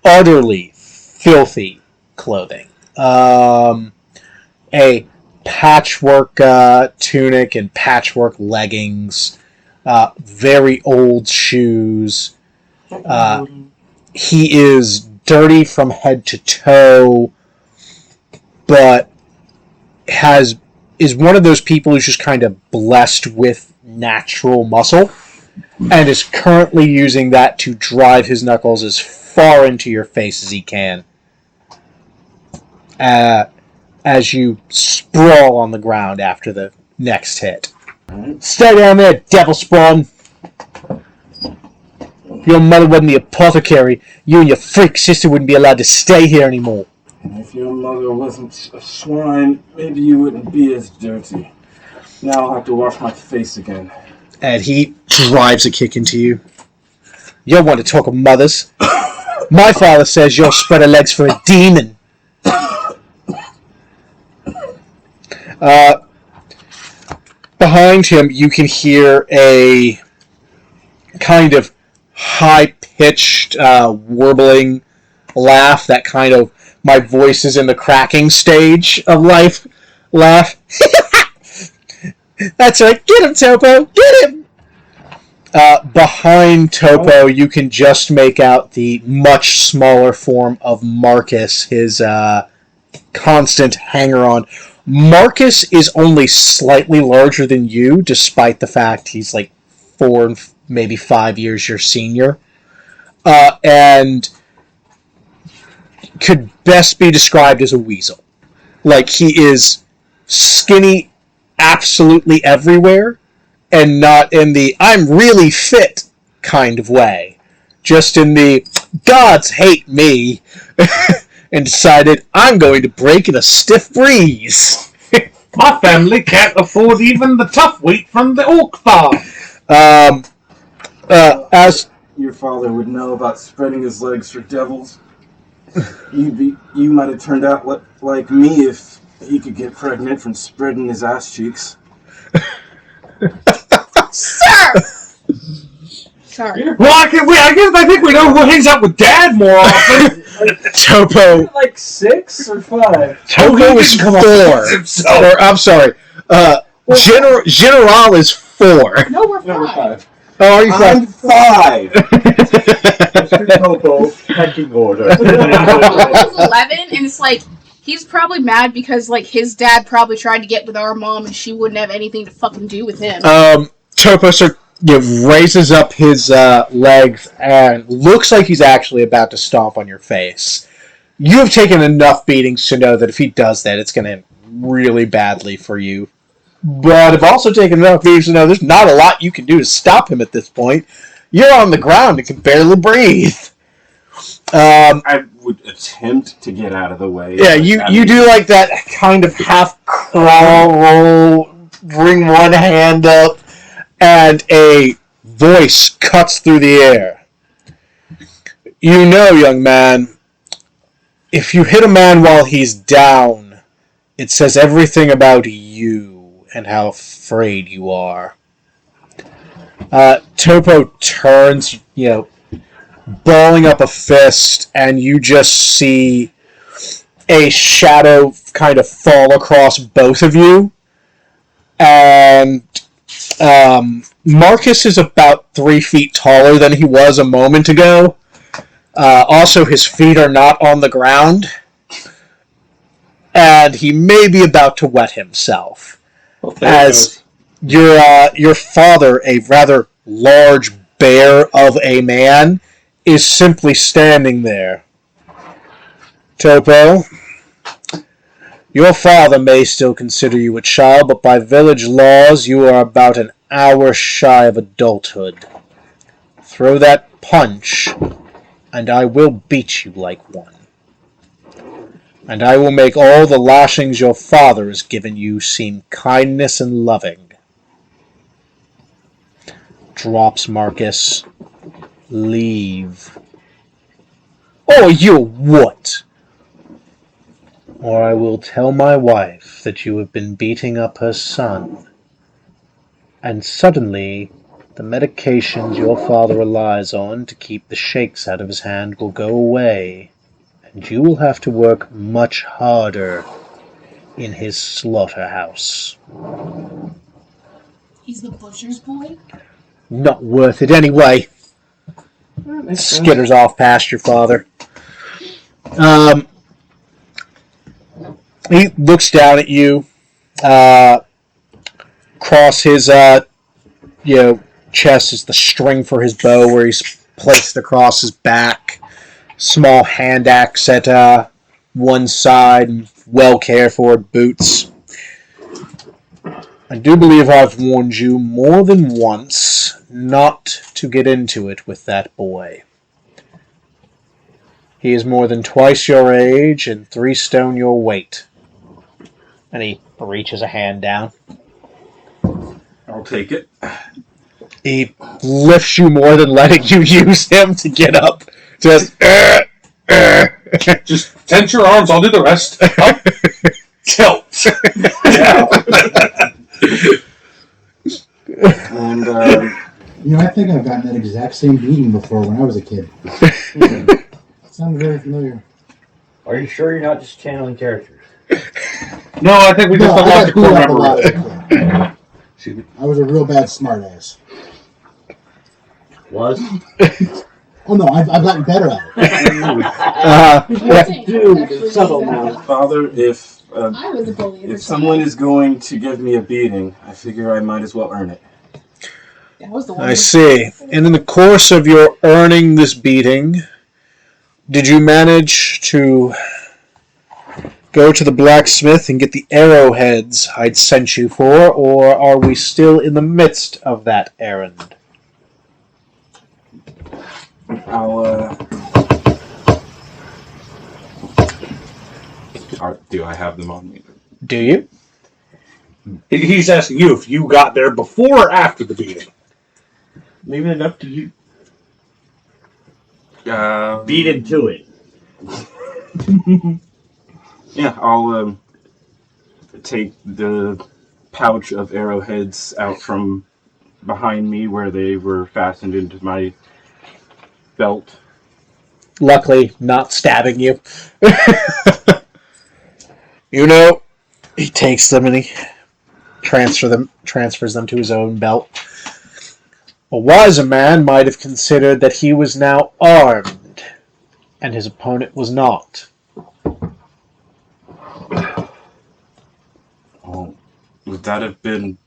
utterly filthy clothing. A patchwork tunic and patchwork leggings, very old shoes. He is dirty from head to toe, but is one of those people who's just kind of blessed with natural muscle, and is currently using that to drive his knuckles as far into your face as he can. As you sprawl on the ground after the next hit. Stay down there, devil spawn! If your mother wasn't the apothecary, you and your freak sister wouldn't be allowed to stay here anymore. If your mother wasn't a swine, maybe you wouldn't be as dirty. Now I'll have to wash my face again. And he drives a kick into you. You want to talk of mothers? My father says you're spread of legs for a demon. Behind him, you can hear a kind of high-pitched, warbling laugh, that kind of my voice is in the cracking stage of life laugh. That's right, get him, Topo, get him! Behind Topo, you can just make out the much smaller form of Marcus, his constant hanger-on. Marcus is only slightly larger than you, despite the fact he's like 4 and maybe 5 years your senior. And could best be described as a weasel. Like, he is skinny absolutely everywhere, and not in the I'm really fit kind of way. Just in the gods hate me and decided I'm going to break in a stiff breeze. My family can't afford even the tough wheat from the oak farm. As Your father would know about spreading his legs for devils. You might have turned out like me if he could get pregnant from spreading his ass cheeks. Sir! Sorry. Well, I think we know who hangs out with Dad more often. Topo. Like 6 or 5? Topo is 4. Or, I'm sorry. General is 4. No, we're No, we're 5. 5. Oh, are you I'm 5. Mr. Topo, pecking order. Topo's 11, and it's like, he's probably mad because, like, his dad probably tried to get with our mom and she wouldn't have anything to fucking do with him. Topo raises up his legs and looks like he's actually about to stomp on your face. You have taken enough beatings to know that if he does that, it's going to end really badly for you. But I've also taken enough beatings to know there's not a lot you can do to stop him at this point. You're on the ground and can barely breathe. I would attempt to get out of the way. Yeah, you do like that kind of half crawl roll, bring one hand up, and a voice cuts through the air. You know, young man, if you hit a man while he's down, it says everything about you and how afraid you are. Topo turns, balling up a fist, and you just see a shadow kind of fall across both of you. And Marcus is about 3 feet taller than he was a moment ago. Also, his feet are not on the ground. And he may be about to wet himself. As your father, a rather large bear of a man, is simply standing there. Topo, your father may still consider you a child, but by village laws you are about an hour shy of adulthood. Throw that punch, and I will beat you like one. And I will make all the lashings your father has given you seem kindness and loving. Drops Marcus. Leave. Or you what? Or I will tell my wife that you have been beating up her son. And suddenly, the medications your father relies on to keep the shakes out of his hand will go away, and you will have to work much harder in his slaughterhouse. He's the butcher's boy? Not worth it anyway. Skitters off past your father. He looks down at you, across his chest is the string for his bow where he's placed across his back. Small hand axe at one side, and well cared for boots. I do believe I've warned you more than once not to get into it with that boy. He is more than twice your age and 3 stone your weight. And he reaches a hand down. I'll take it. He lifts you more than letting you use him to get up. Just tense your arms, I'll do the rest. Up, tilt. And, I think I've gotten that exact same beating before when I was a kid. Sounded very familiar. Are you sure you're not just channeling characters? No, I think we just unlocked the core memory. Excuse me. I was a real bad smartass. Was? Oh no, I've gotten better at it. Dude, subtle now. Father, if I was a bully. if someone is going to give me a beating, I figure I might as well earn it. That was the one. I see. And in the course of your earning this beating, did you manage to go to the blacksmith and get the arrowheads I'd sent you for, or are we still in the midst of that errand? Do I have them on me? Do you? He's asking you if you got there before or after the beating. Leave it up to you. Beat into it. Yeah, I'll take the pouch of arrowheads out from behind me where they were fastened into my belt. Luckily, not stabbing you. You know, he takes them and he transfers them to his own belt. A wiser man might have considered that he was now armed, and his opponent was not. Oh, would that have been...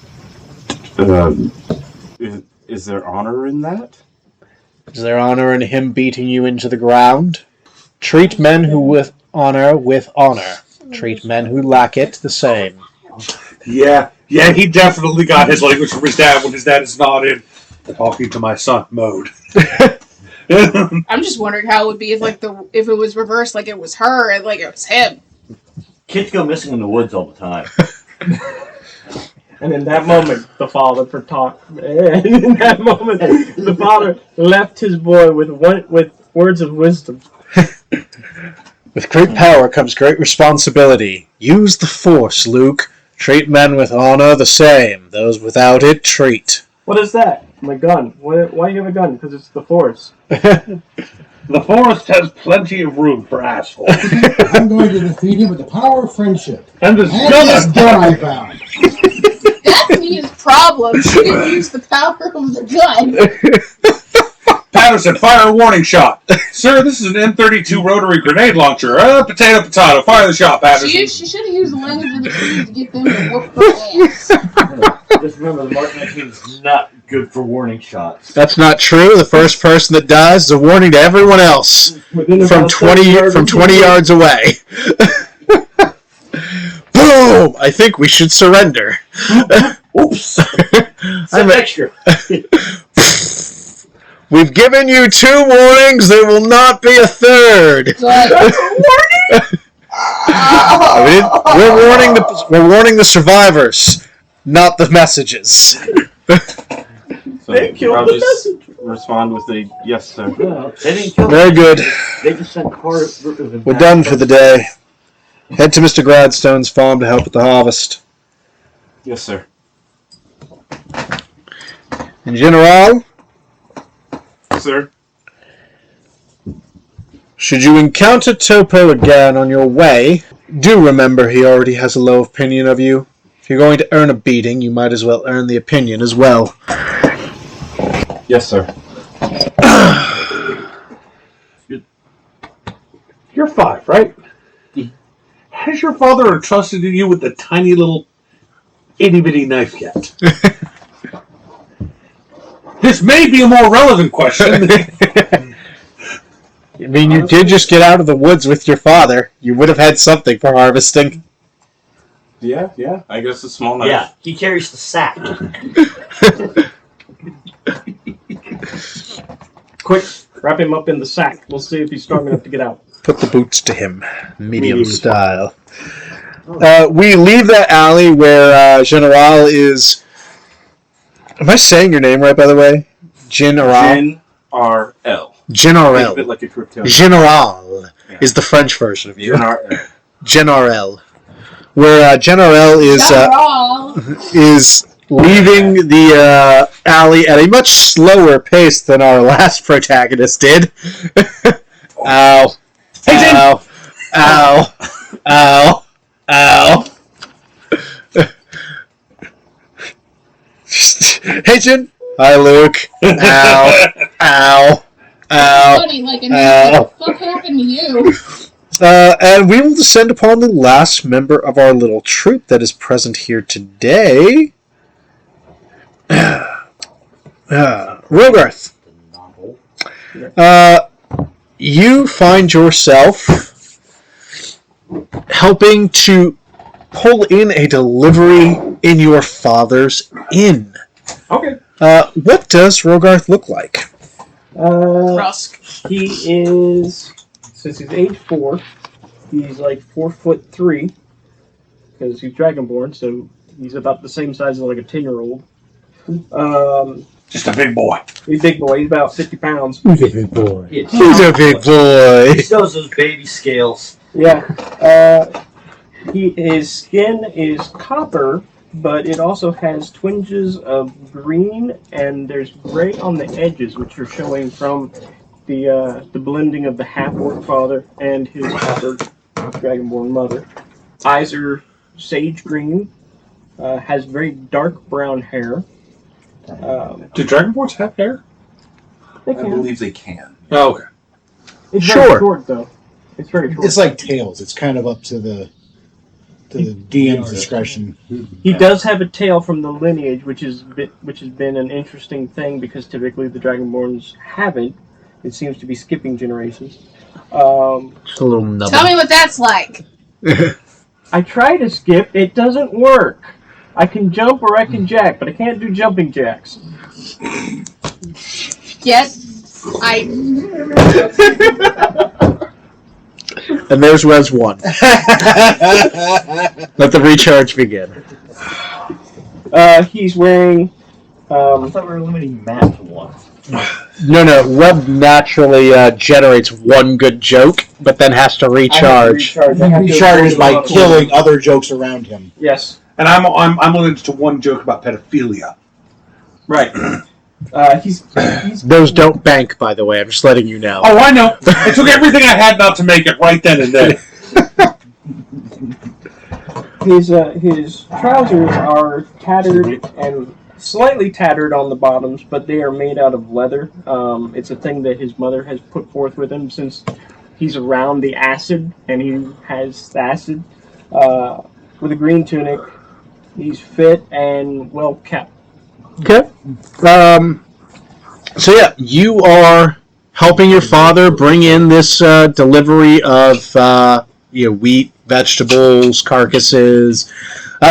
is there honor in that? Is there honor in him beating you into the ground? Treat men who with honor. Treat men who lack it the same. Yeah, he definitely got his language from his dad when his dad is not in talking to my son mode. I'm just wondering how it would be if if it was reversed, like it was her and like it was him. Kids go missing in the woods all the time. And in that moment, the father the father left his boy with words of wisdom. With great power comes great responsibility. Use the force, Luke. Treat men with honor the same. Those without it, treat. What is that? My gun. Why do you have a gun? Because it's the Force. The forest has plenty of room for assholes. I'm going to defeat him with the power of friendship. And this gun I found. That's Mia's problem. She didn't use the power of the gun. Patterson, fire a warning shot. Sir, this is an M32 rotary grenade launcher. Potato, fire the shot, Patterson. She should have used the language of the trees to get them to whoop her ass. Just remember, the Mark 19 is not good for warning shots. That's not true. The first person that dies is a warning to everyone else from 20 yards away. Boom! I think we should surrender. Oops. Some extra. We've given you 2 warnings. There will not be a third. We're warning the survivors, not the messages. So They killed I'll the just messenger. respond with a yes, sir. No, they didn't kill Very them. good. They just sent cars. We're done for the day. Head to Mr. Gladstone's farm to help with the harvest. Yes, sir. In general, Sir? should you encounter Topo again on your way, do remember he already has a low opinion of you. If you're going to earn a beating, you might as well earn the opinion as well. Yes, sir. You're 5, right? Has your father entrusted you with the tiny little itty-bitty knife yet? This may be a more relevant question. I mean, you did just get out of the woods with your father. You would have had something for harvesting. Yeah. I guess a small knife. Yeah, he carries the sack. Quick, wrap him up in the sack. We'll see if he's strong enough to get out. Put the boots to him. Medium style. We leave that alley where General is... Am I saying your name right, by the way? General? N-R-L. General. A bit like a Kryptonian. General is the French version of you. N-R-L. General. Where General is leaving the alley at a much slower pace than our last protagonist did. Ow. Hey, Ow. Ow. Ow. Ow. Hey, Jin. Hi, Luke. Ow. Ow. Ow. Funny, like, what the fuck happened to you? And we will descend upon the last member of our little troop that is present here today. Rogarth. You find yourself helping to pull in a delivery in your father's inn. Okay. What does Rogarth look like? Rusk. He is, since he's age 4, he's like 4'3", because he's Dragonborn, so he's about the same size as like a 10-year-old. Just a big boy. He's a big boy. He's about 50 pounds. Who's a big boy? He's a big boy. He still has those baby scales. Yeah. His skin is copper, but it also has twinges of green, and there's gray on the edges, which are showing from the blending of the half-orc father and his copper dragonborn mother. Eyes are sage green, has very dark brown hair. Do dragonborns have hair? They I can. believe they can. Oh, okay. It's Sure. very short, though. It's very short. It's like tails. It's kind of up to the DM's discretion. He does have a tail from the lineage, which has been an interesting thing because typically the Dragonborns haven't. It seems to be skipping generations. Just a little nubble. Tell me what that's like. I try to skip, it doesn't work. I can jump or I can jack, but I can't do jumping jacks. Yet, I. And there's Res 1. Let the recharge begin. He's wearing. I thought we were limiting Matt to one. No. Web naturally generates one good joke, but then has to recharge. I have to Recharges by avoid- killing other jokes around him. Yes. And I'm limited to one joke about pedophilia. Right. He's Those don't bank, by the way. I'm just letting you know. Oh, I know. I took everything I had not to make it right then and there. his trousers are tattered and slightly tattered on the bottoms, but they are made out of leather. It's a thing that his mother has put forth with him since he's around the acid, and he has the acid. With a green tunic, he's fit and well kept. Okay. So yeah, you are helping your father bring in this delivery of wheat, vegetables, carcasses.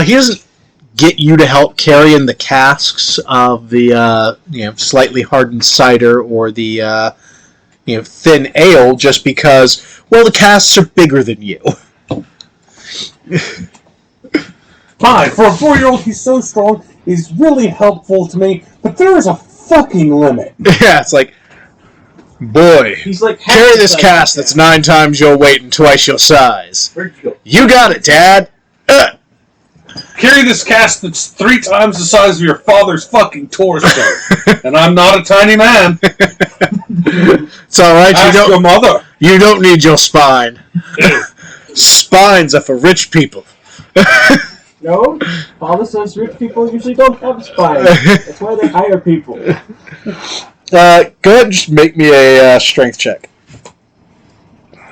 He doesn't get you to help carry in the casks of the slightly hardened cider or the thin ale, just because the casks are bigger than you. Fine, for a 4-year-old, he's so strong. He's really helpful to me, but there is a fucking limit. Yeah, it's like, boy, He's like carry this cask that's 9 times your weight and twice your size. Where'd you go? You got it, Dad. Carry this cask that's 3 times the size of your father's fucking torso. And I'm not a tiny man. It's all right. Ask your mother. You don't need your spine. Spines are for rich people. No, Father says rich people usually don't have spines. That's why they hire people. Go ahead and just make me a strength check.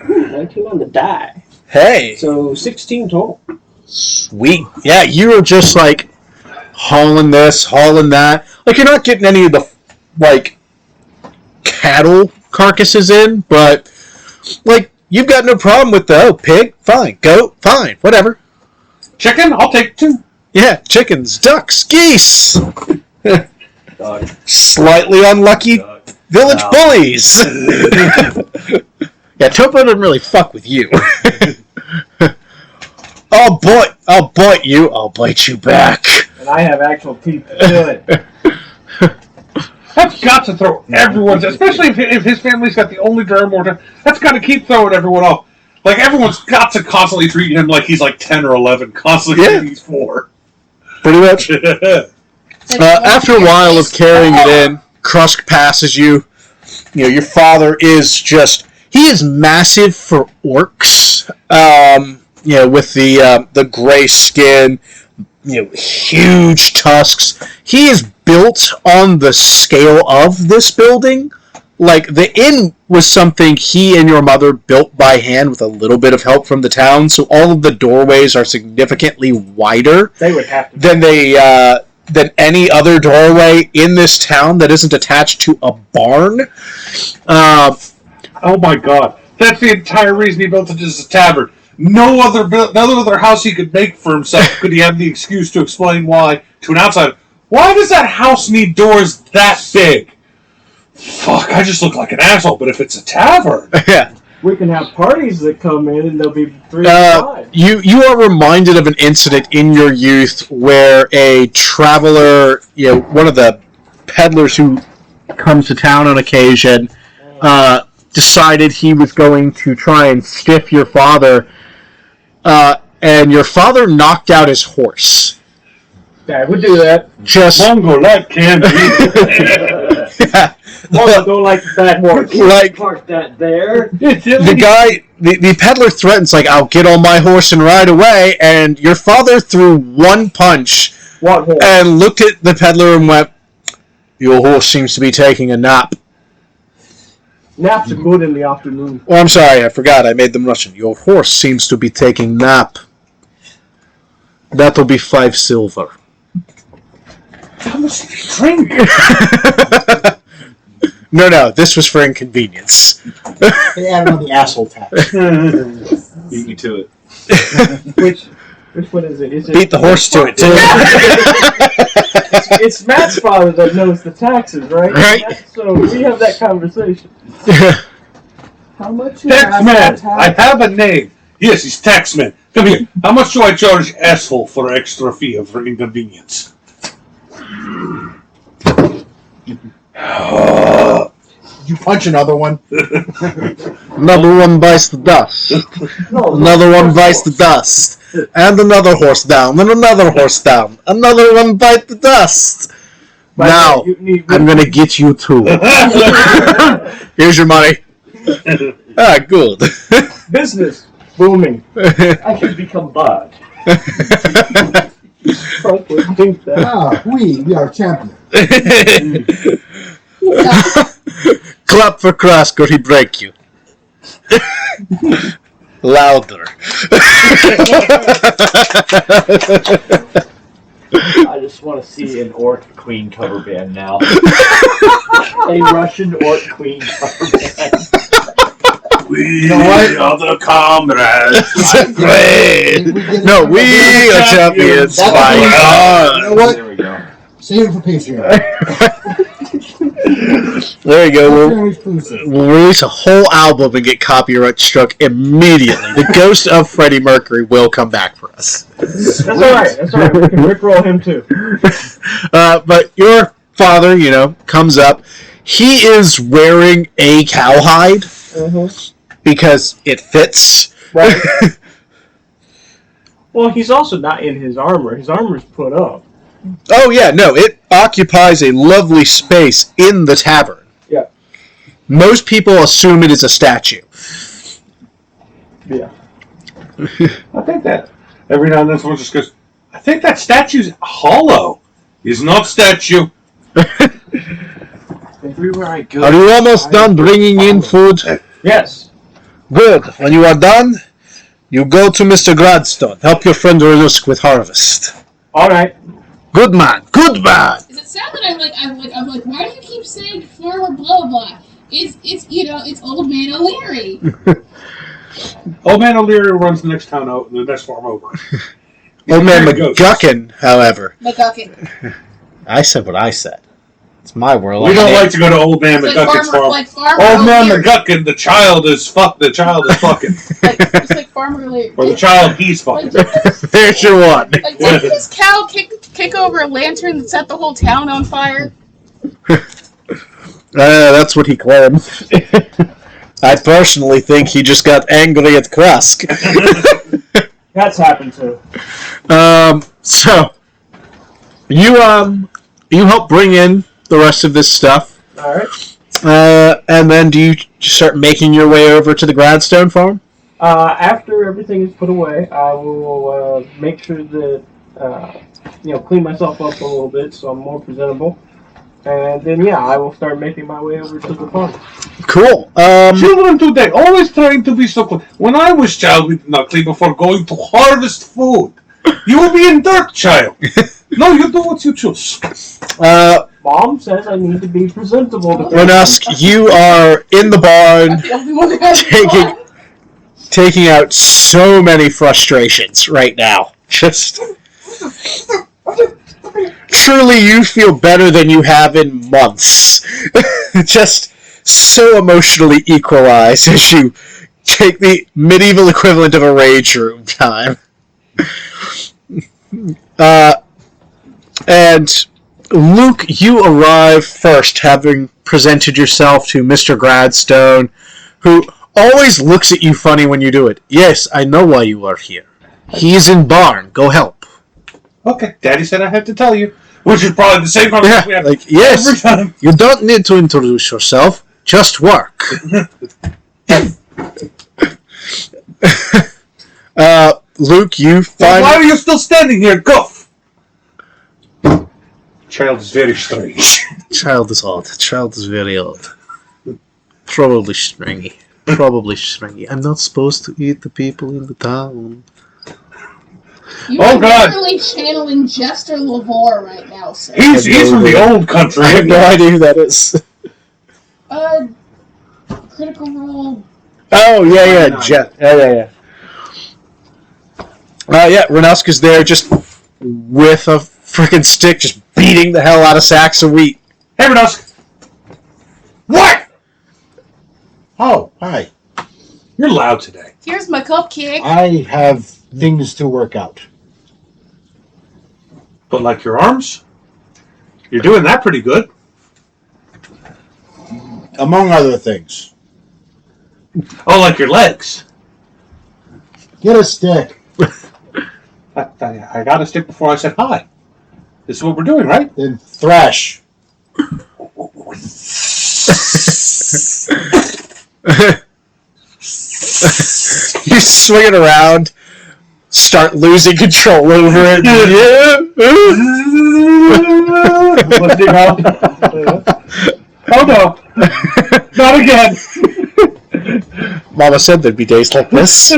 19 on the die. Hey. So 16 total. Sweet. Yeah, you were just like hauling this, hauling that. Like you're not getting any of the cattle carcasses in, but you've got no problem with the pig, fine, goat, fine, whatever. Chicken? I'll take 2. Yeah, chickens, ducks, geese. Dog. Slightly unlucky Dog. village Wow. bullies. Yeah, Topo doesn't really fuck with you. I'll bite you. I'll bite you back. And I have actual teeth to do it. That's got to throw everyone's, especially if his family's got the only Dragonborn. That's got to keep throwing everyone off. Like, everyone's got to constantly treat him like he's 10 or 11, constantly thinking he's 4. Pretty much. After a while of carrying it in, Krusk passes you. Your father is he is massive for orcs. With the gray skin, huge tusks. He is built on the scale of this building. Like, the inn was something he and your mother built by hand with a little bit of help from the town, so all of the doorways are significantly wider They would have to. than any other doorway in this town that isn't attached to a barn. Oh my god. That's the entire reason he built it as a tavern. No other house he could make for himself could he have the excuse to explain why to an outsider. Why does that house need doors that big? Fuck, I just look like an asshole, but if it's a tavern... Yeah. We can have parties that come in and they'll be 3 to 5. You are reminded of an incident in your youth where a traveler, one of the peddlers who comes to town on occasion, decided he was going to try and stiff your father, and your father knocked out his horse. Dad would do that. Just Mongo like candy. Mongo don't like the fat horse. like Park that there. the guy, the peddler threatens, like, I'll get on my horse and ride away, and your father threw one punch What horse? and looked at the peddler and went, your horse seems to be taking a nap. Naps are good in the afternoon. Oh, I'm sorry, I forgot, I made them Russian. Your horse seems to be taking nap. That'll be 5 silver. How much did you drink? No, this was for inconvenience. They added on the asshole tax. Beat me to it. Which one is it? Is it Beat the horse to it, too. It's Matt's father that knows the taxes, right? Right. So we have that conversation. How much? Taxman! I have a name. Yes, he's Taxman. Come here. How much do I charge asshole for extra fee for inconvenience? You punch another one. Another one bites the dust. Another one bites the dust. And another horse down. And another horse down. Another one bites the dust. Now, I'm going to get you too. Here's your money. Ah, good. Business booming. I should become bad. Frank would think that. Ah, we are champion. Clap for Krask or he break you. Louder. I just want to see an Orc Queen cover band now. A Russian Orc Queen cover band. We are the comrades. No, we are champions. My God. You know what? There we go. Save it for Patreon. There you go. Patreon exclusive. We'll release a whole album and get copyright struck immediately. The ghost of Freddie Mercury will come back for us. That's alright. That's alright. We can rickroll him too. But your father, comes up. He is wearing a cowhide because it fits. Right. Well, he's also not in his armor. His armor's put up. Oh, yeah, no, it occupies a lovely space in the tavern. Yeah. Most people assume it is a statue. Yeah. I think that every now and then someone just goes, I think that statue's hollow. It's not statue. Everywhere I go. Are you almost done bringing in food? Yes. Good. When you are done, you go to Mr. Gladstone. Help your friend Renusk with harvest. Alright. Good man. Good man. Does it sound that I'm like, why do you keep saying farmer blah blah? It's old man O'Leary. Old man O'Leary runs the next town out, the next farm over. Old man McGuckin, however. McGuckin. I said what I said. It's my world. We don't like to go to old man It's McGuckin's farm. like farmer Old man O'Leary. McGuckin, the child is fucking. It's like farmer O'Leary. Or the child he's fucking. There's your one. Like, didn't this cow kick over a lantern that set the whole town on fire? That's what he claims. I personally think he just got angry at Krask. That's happened too. So you help bring in the rest of this stuff. Alright. And then do you start making your way over to the Gladstone farm? After everything is put away, I will make sure that clean myself up a little bit so I'm more presentable. And then I will start making my way over to the farm. Cool. Children today always trying to be so cool. When I was child, we did not clean before going to harvest food. You will be in dirt, child. No, you do what you choose. Mom says I need to be presentable. Renusk, you are in the barn The only one that has taking out so many frustrations right now. Just truly you feel better than you have in months. Just so emotionally equalized as you take the medieval equivalent of a rage room time. And Luke, you arrive first, having presented yourself to Mr. Gladstone, who always looks at you funny when you do it. Yes, I know why you are here. He's in barn. Go help. Okay, Daddy said I had to tell you. Which is probably the same conversation we have every Yes, time. you don't need to introduce yourself. Just work. Luke, you find... Why are you still standing here, Goof? Child is very strange. Child is odd. Child is very odd. Probably stringy. Probably stringy. I'm not supposed to eat the people in the town. You Oh, are God. literally channeling Jester Lavore right now, sir. He's from the old country. I have no idea who that is. Critical Role. Oh, yeah. Jet. Yeah. Yeah, Renowska's there just with a freaking stick, just beating the hell out of sacks of wheat. Hey, Renowska. What? Oh, hi. You're loud today. Here's my cupcake. I have things to work out. But like your arms? You're doing that pretty good. Among other things. Oh, like your legs. Get a stick. I got a stick before I said hi. This is what we're doing, right? Then thrash. You swing it around, start losing control over it. Lifting up. Oh no. Not again. Mama said there'd be days like this.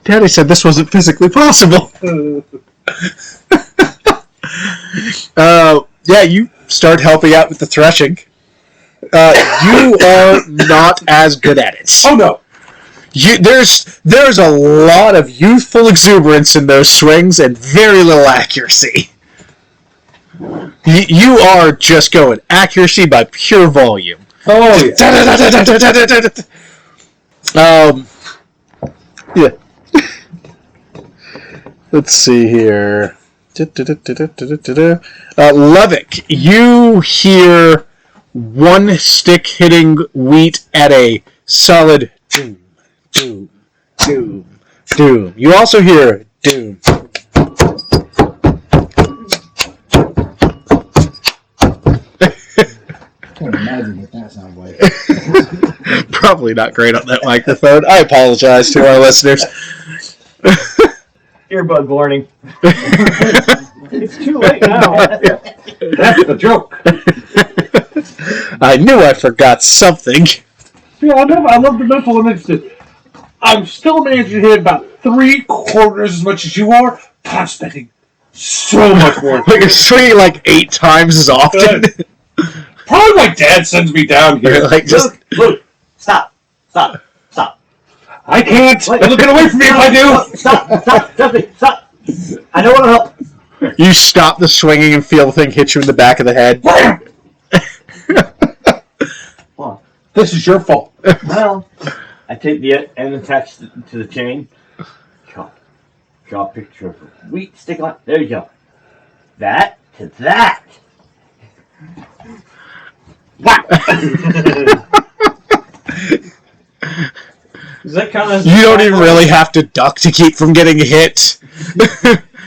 Daddy said this wasn't physically possible. Yeah, you start helping out with the threshing. You are not as good at it. Oh no. There's a lot of youthful exuberance in those swings and very little accuracy. You are just going accuracy by pure volume. Oh yeah. Yeah. Let's see here. Levick, you hear one stick hitting wheat at a solid doom, doom, doom, doom. You also hear doom. Can't imagine what that sounds like. Probably not great on that microphone. I apologize to our listeners. Earbud warning. It's too late now. That's the joke. I knew I forgot something. Yeah, I love the mental image that I'm still managing to hit about 3/4 as much as you are, but I'm spending so much more. But you're swinging like 8 times as often. Probably my dad sends me down here. Like just Luke, stop. I can't. They're looking away from me if I do. Stop, Justin, stop. I know what'll help. you stop the swinging and feel the thing hit you in the back of the head. This is your fault. Well, I take the end attached to the chain. Draw a picture of wheat sticking on. There you go. That to that. Wow. Is that kind of? You don't even really have to duck to keep from getting hit.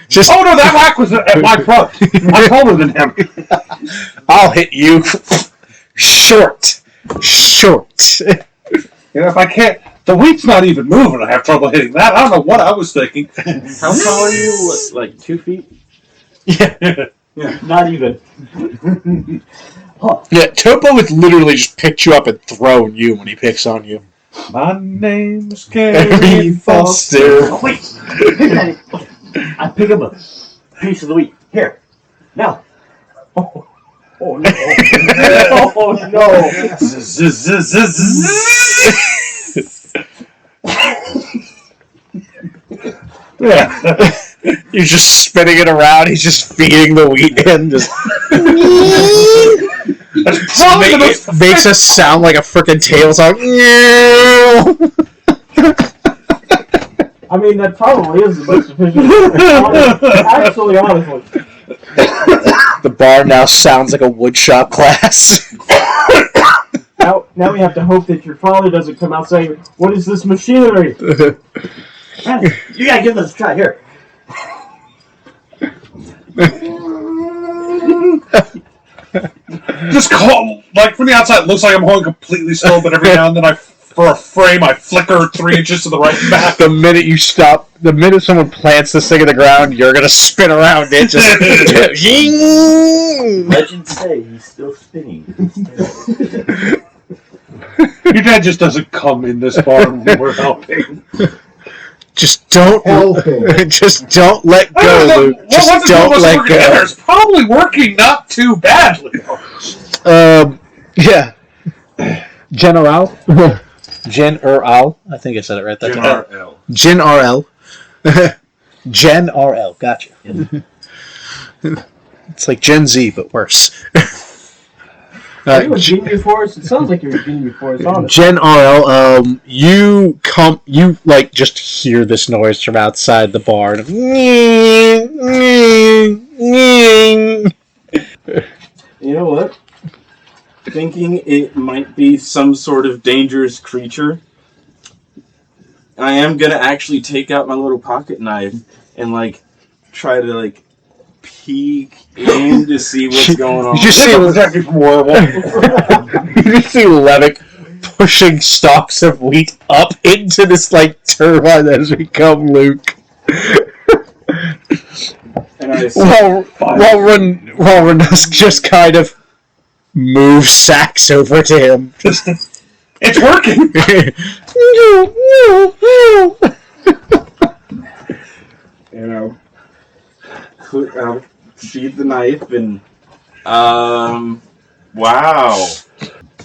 Just Oh no, that whack was at my front. I'm taller than him. I'll hit you short. And if I can't, the wheat's not even moving. I have trouble hitting that. I don't know what I was thinking. How tall are you? Like 2 feet? Yeah. Not even. Yeah, Topo would literally just pick you up and throw you when he picks on you. My name is Gary Gary Foster. Oh, wait. I pick up a piece of the wheat. Here. Now. Oh no. Oh no. Yeah. You're just spinning it around. He's just feeding the wheat in. Just That's probably the most it makes us sound like a freaking tail song. I mean, that probably is the most efficient. Actually, honestly. The bar now sounds like a woodshop class. Now we have to hope that your father doesn't come out saying, "What is this machinery?" You gotta give this a try here. Just call, like, from the outside, it looks like I'm holding completely still, but every now and then for a frame, I flicker 3 inches to the right and back. The minute you stop, the minute someone plants this thing in the ground, you're gonna spin around it. Just Legends say he's still spinning. Your dad just doesn't come in this barn when we're helping. Just don't Help him. Just don't let go, Luke. Just don't let go. It's probably working not too badly. Yeah. General. Gen RL. I think I said it right that time. Gen RL. Gen RL. Gotcha. It's like Gen Z, but worse. Are you a Genie Force? It sounds like you're a Genie Force, honestly. Gen RL, you like just hear this noise from outside the barn. You know what? Thinking it might be some sort of dangerous creature, I am gonna actually take out my little pocket knife and try to peek in to see what's going on. You just see Levick pushing stalks of wheat up into this turbine that has become Luke. And I while Renusk just kind of moves sacks over to him. It's working! I'll sheathe the knife and wow.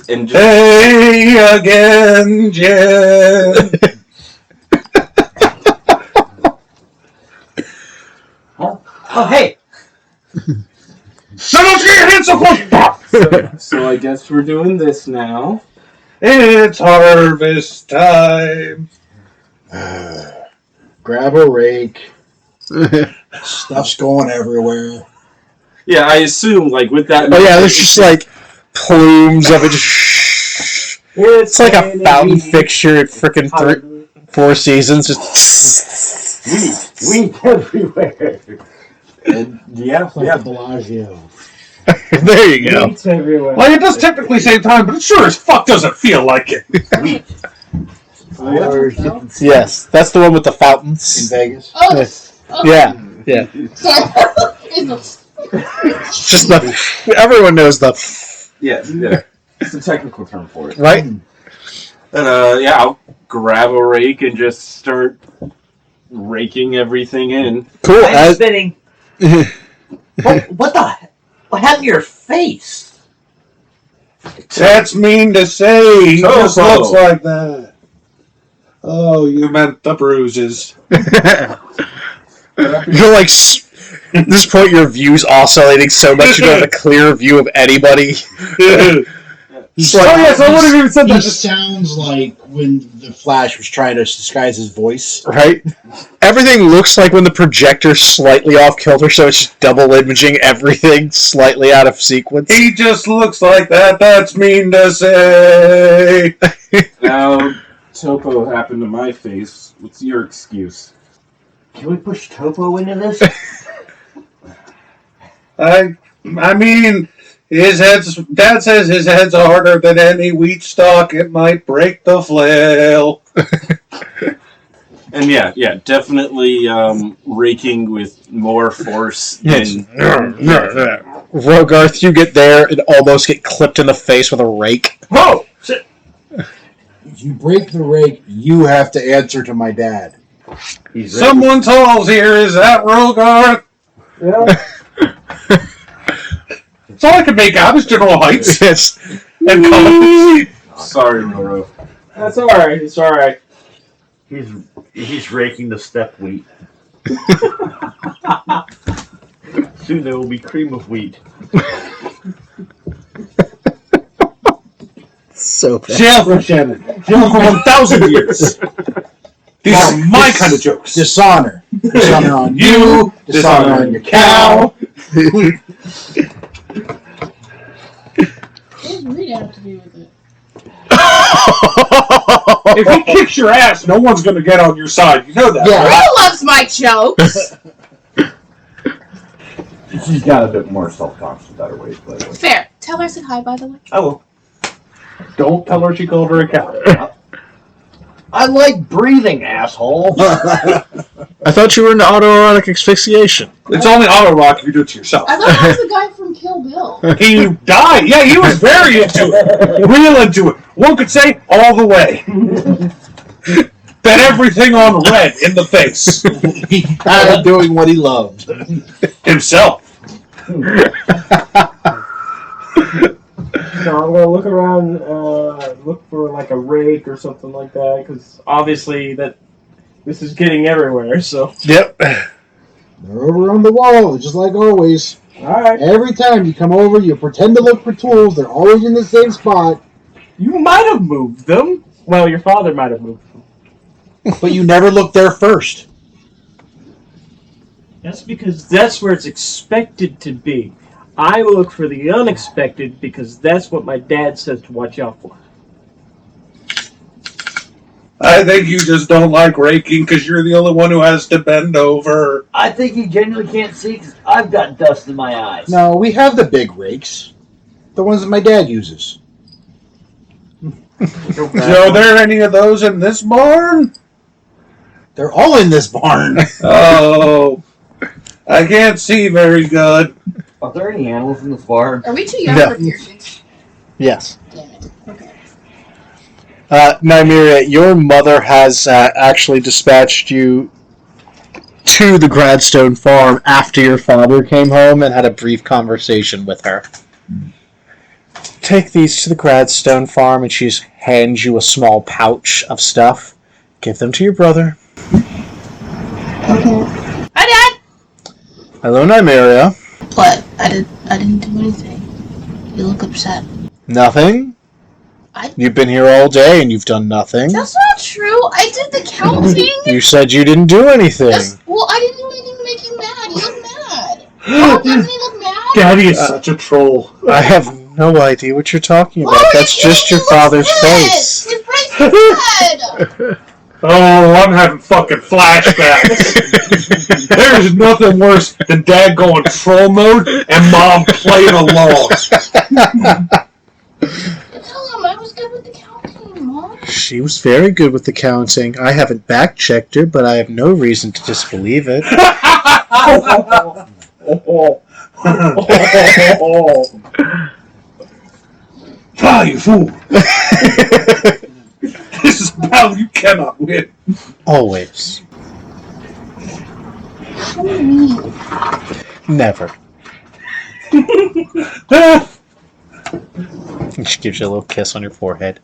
And just, hey again, Jen. Oh, hey! Someone's get your hands so close! so I guess we're doing this now. It's harvest time. Grab a rake. Stuff's going everywhere. Yeah, I assume with that. Oh yeah, there's just plumes of it. It's like a fountain fixture at frickin' Four Seasons. Just Wheat everywhere. And It's like the Bellagio. there you go. Meats everywhere. Well, it does technically save time, but it sure as fuck doesn't feel like it. Wheat. Yes, that's the one with the fountains. In Vegas. Oh, Yeah. Just everyone knows the yeah, it's the technical term for it. right. And I'll grab a rake and just start raking everything in. Cool. I'm spinning. What happened to your face? That's mean to say. He just Topo. looks like that. Oh, you meant the bruises. You're at this point, your view's oscillating so much you don't have a clear view of anybody. Yes, I would have even said He that. sounds like when the Flash was trying to disguise his voice. Right? Everything looks like when the projector's slightly off kilter, so it's just double imaging everything slightly out of sequence. He just looks like that. That's mean to say. Now, Topo happened to my face. What's your excuse? Can we push Topo into this? I mean, Dad says his head's harder than any wheat stalk. It might break the flail. And yeah, definitely raking with more force than... Rogarth, you get there and almost get clipped in the face with a rake. Whoa! Shit. If you break the rake, you have to answer to my dad. Someone tall's here. Is that Rogarth? Yeah. That's all I can make out is General Heights. Yes. And colors. Sorry, Roro. That's alright. It's alright. He's raking the steppe wheat. Soon there will be cream of wheat. So bad. Jail for Shannon. Jail for 1,000 years. These are my kind of jokes. Dishonor. Dishonor on you. Dishonor on your cow. What does Reed have to do with it? If he kicks your ass, no one's going to get on your side. You know that, Yeah. right? Who loves my jokes? She's got a bit more self-conscious about her weight, but Fair. Tell her I said hi, by the way. I will. Don't tell her she called her a cow. I like breathing, asshole. I thought you were into autoerotic asphyxiation. It's only auto rock if you do it to yourself. I thought that was the guy from Kill Bill. He died. Yeah, he was very into it. Real into it. One could say all the way. Bet everything on red in the face. He died doing what he loved. Himself. So I'm gonna look around, look for like a rake or something like that, because obviously this is getting everywhere. So Yep. They're over on the wall, just like always. all right, Every time you come over, you pretend to look for tools. They're always in the same spot. you might have moved them. Well, your father might have moved them. But you never looked there first. That's because that's where it's expected to be. I look for the unexpected because that's what my dad says to watch out for. I think you just don't like raking because you're the only one who has to bend over. I think he genuinely can't see because I've got dust in my eyes. No, we have the big rakes. The ones that my dad uses. Are there any of those in this barn? They're all in this barn. Oh, I can't see very good. Are there any animals in this bar? Are we too young No. for piercings? Yes. Damn it. Okay. Nymeria, your mother has actually dispatched you to the Gradstone farm after your father came home and had a brief conversation with her. Take these to the Gradstone farm, and she hands you a small pouch of stuff. Give them to your brother. Okay. Hi, Dad. Hello, Nymeria. What? I didn't do anything. You look upset. Nothing? You've been here all day and you've done nothing. That's not true. I did the counting. You said you didn't do anything. Well, I didn't do anything to make you mad. You look mad. Oh, doesn't he look mad? Daddy is such a troll. I have no idea what you're talking about. Oh, That's just your father's face. His brace is red. Oh, I'm having fucking flashbacks. There's nothing worse than Dad going troll mode and Mom playing along. Tell him I was good with the counting, Mom. She was very good with the counting. I haven't back-checked her, but I have no reason to disbelieve it. Ah, you fool. This is a battle you cannot win. Always. How mean. Never. She gives you a little kiss on your forehead.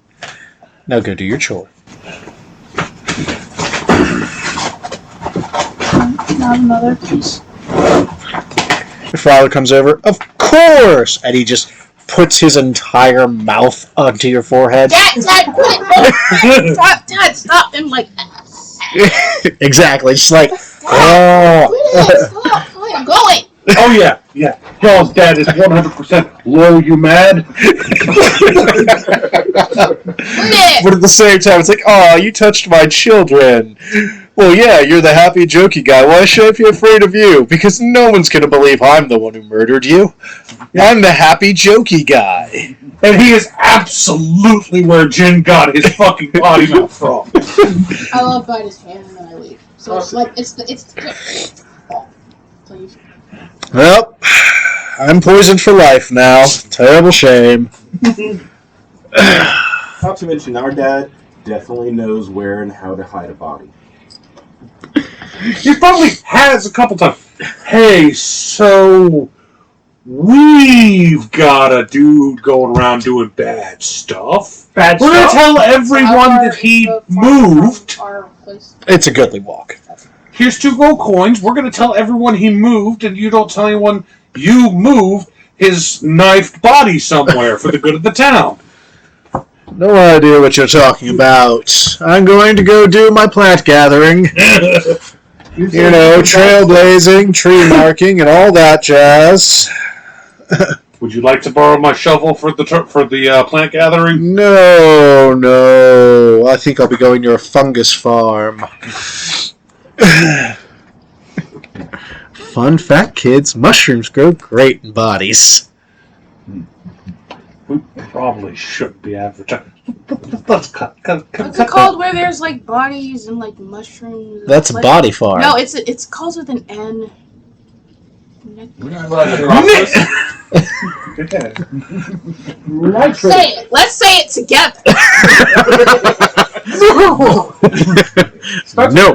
Now go do your chore. Not another piece. Your father comes over. Of course! And he just puts his entire mouth onto your forehead. Dad, quit it. Stop, Dad, stop. I'm like, Exactly. Just like, Quit oh. it. Stop. I'm going. Oh, yeah. Y'all's dad is 100% low, you mad? But at the same time, it's like, oh, you touched my children. Well, yeah, you're the happy, jokey guy. Why should I be afraid of you? Because no one's going to believe I'm the one who murdered you. I'm the happy, jokey guy. And he is absolutely where Jin got his fucking potty mouth from. I love bite his hand and then I leave. So it's like it's the oh, please. Well, I'm poisoned for life now. Terrible shame. Not to mention, our dad definitely knows where and how to hide a body. He probably has a couple times. Hey, so we've got a dude going around doing bad stuff. Bad We're stuff? gonna tell everyone that he moved. Our place. It's a goodly walk. Here's 2 gold coins. We're gonna tell everyone he moved, and you don't tell anyone you moved his knifed body somewhere for the good of the town. No idea what you're talking about. I'm going to go do my plant gathering. You know, trailblazing, tree marking, and all that jazz. Would you like to borrow my shovel for the plant gathering? No. I think I'll be going to a fungus farm. Fun fact, kids, mushrooms grow great in bodies. We probably shouldn't be advertising. Let's cut. What's it called where there's like bodies and like mushrooms? That's a body farm. No, it's called with an N. Say it. Let's say it together. No.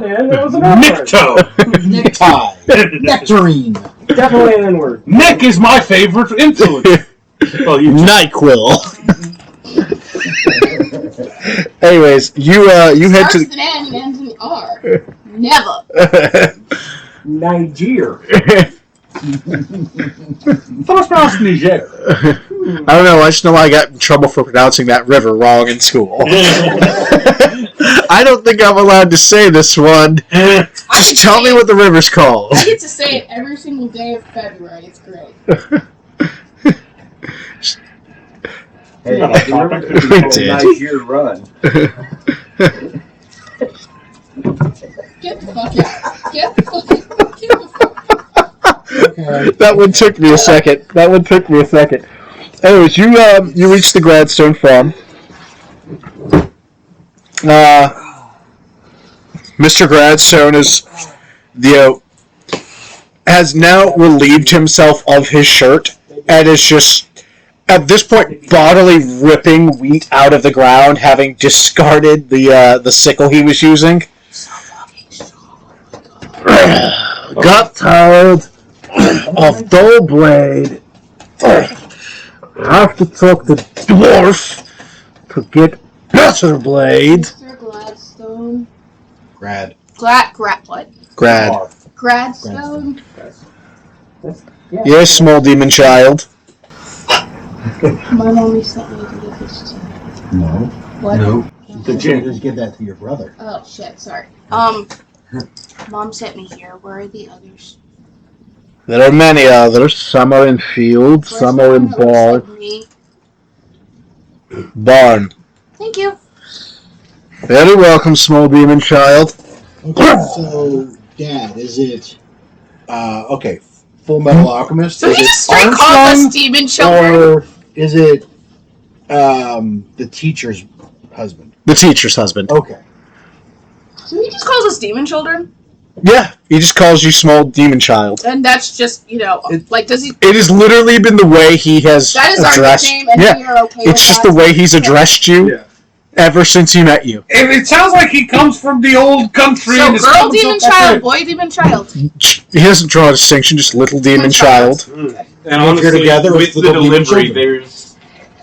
Nicto. Necktie. Nectarine. Definitely an N-word. Nick is my favorite influence. NyQuil. Anyways, you head Starts to with an N and ends in an R. Never. Niger. Niger. I don't know. I just know I got in trouble for pronouncing that river wrong in school. I don't think I'm allowed to say this one. Just tell me what the river's called. I get to say it every single day of February. It's great. Hey, Not a topic. Niger run. Get the fuck out. Get the fuck out. Get the fuck out. Okay. That one took me a second. Anyways, you reach the Gladstone farm. Mr. Gladstone has now relieved himself of his shirt and is just at this point bodily ripping wheat out of the ground, having discarded the sickle he was using. Got tired of dull blade. Have to talk to dwarf to get better blade. Mr. Gladstone. Grad. What? Grad. Gladstone. Yes, small demon child. My mommy sent me to give this to you. No. What? No. Just give that to your brother. Oh shit, sorry. Mom sent me here. Where are the others? There are many others. Some are in field, some are in barn. Me. Barn. Thank you. Very welcome, small demon child. Okay, so, Dad, is it... okay, Full Metal Alchemist? So is he it just straight called us Armstrong, demon children? or is it the teacher's husband? The teacher's husband. Okay. So he just calls us demon children? Yeah, he just calls you small demon child. And that's just, does he... It has literally been the way he has That is our addressed... nickname, and we are okay with it's just that. the way he's addressed you ever since he met you. And it sounds like he comes from the old country. So and is girl coming demon so- child, boy demon child. He doesn't draw a distinction, just little demon child. And honestly, together with with the little demon delivery, children.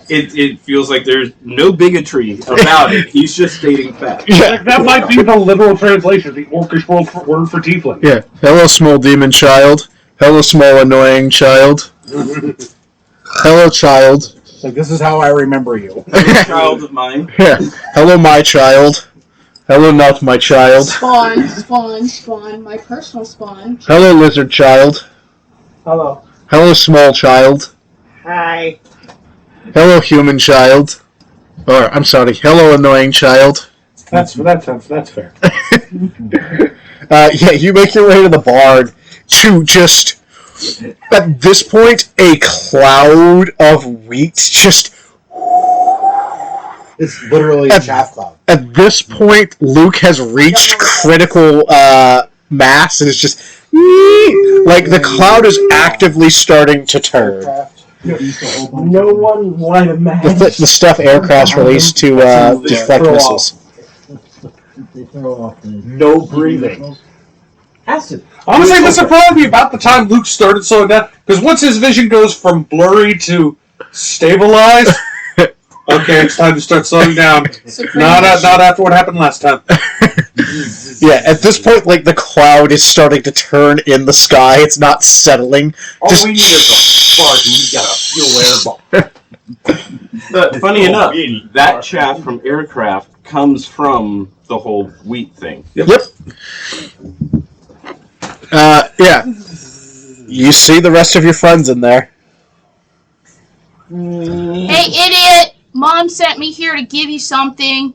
it feels like there's no bigotry about it. He's just stating facts. Like, that might be the literal translation, the Orcish word for tiefling. Yeah. Hello, small demon child. Hello, small annoying child. Hello, child. Like, this is how I remember you. Child of mine. Yeah. Hello, my child. Hello, not my child. Spawn, my personal spawn. Hello, lizard child. Hello. Hello, small child. Hi. Hello, human child. Or, I'm sorry, hello, annoying child. That's fair. Yeah, you make your way to the barn to just... At this point, a cloud of wheat just... It's literally a chaff cloud. At this point, Luke has reached critical mass and is just... Like, the cloud is actively starting to turn. No one light a match. The stuff aircrafts released to deflect missiles. They throw off the... No breathing. Acid. Honestly, this would probably be about the time Luke started slowing down. Because once his vision goes from blurry to stabilized, okay, it's time to start slowing down. Not after what happened last time. Yeah, at this point, like, the cloud is starting to turn in the sky. It's not settling. All we need is a spark, and we got a fuel air ball. Funny enough, that chaff from aircraft comes from the whole wheat thing. Yep. Yeah. You see the rest of your friends in there. Hey, idiot! Mom sent me here to give you something.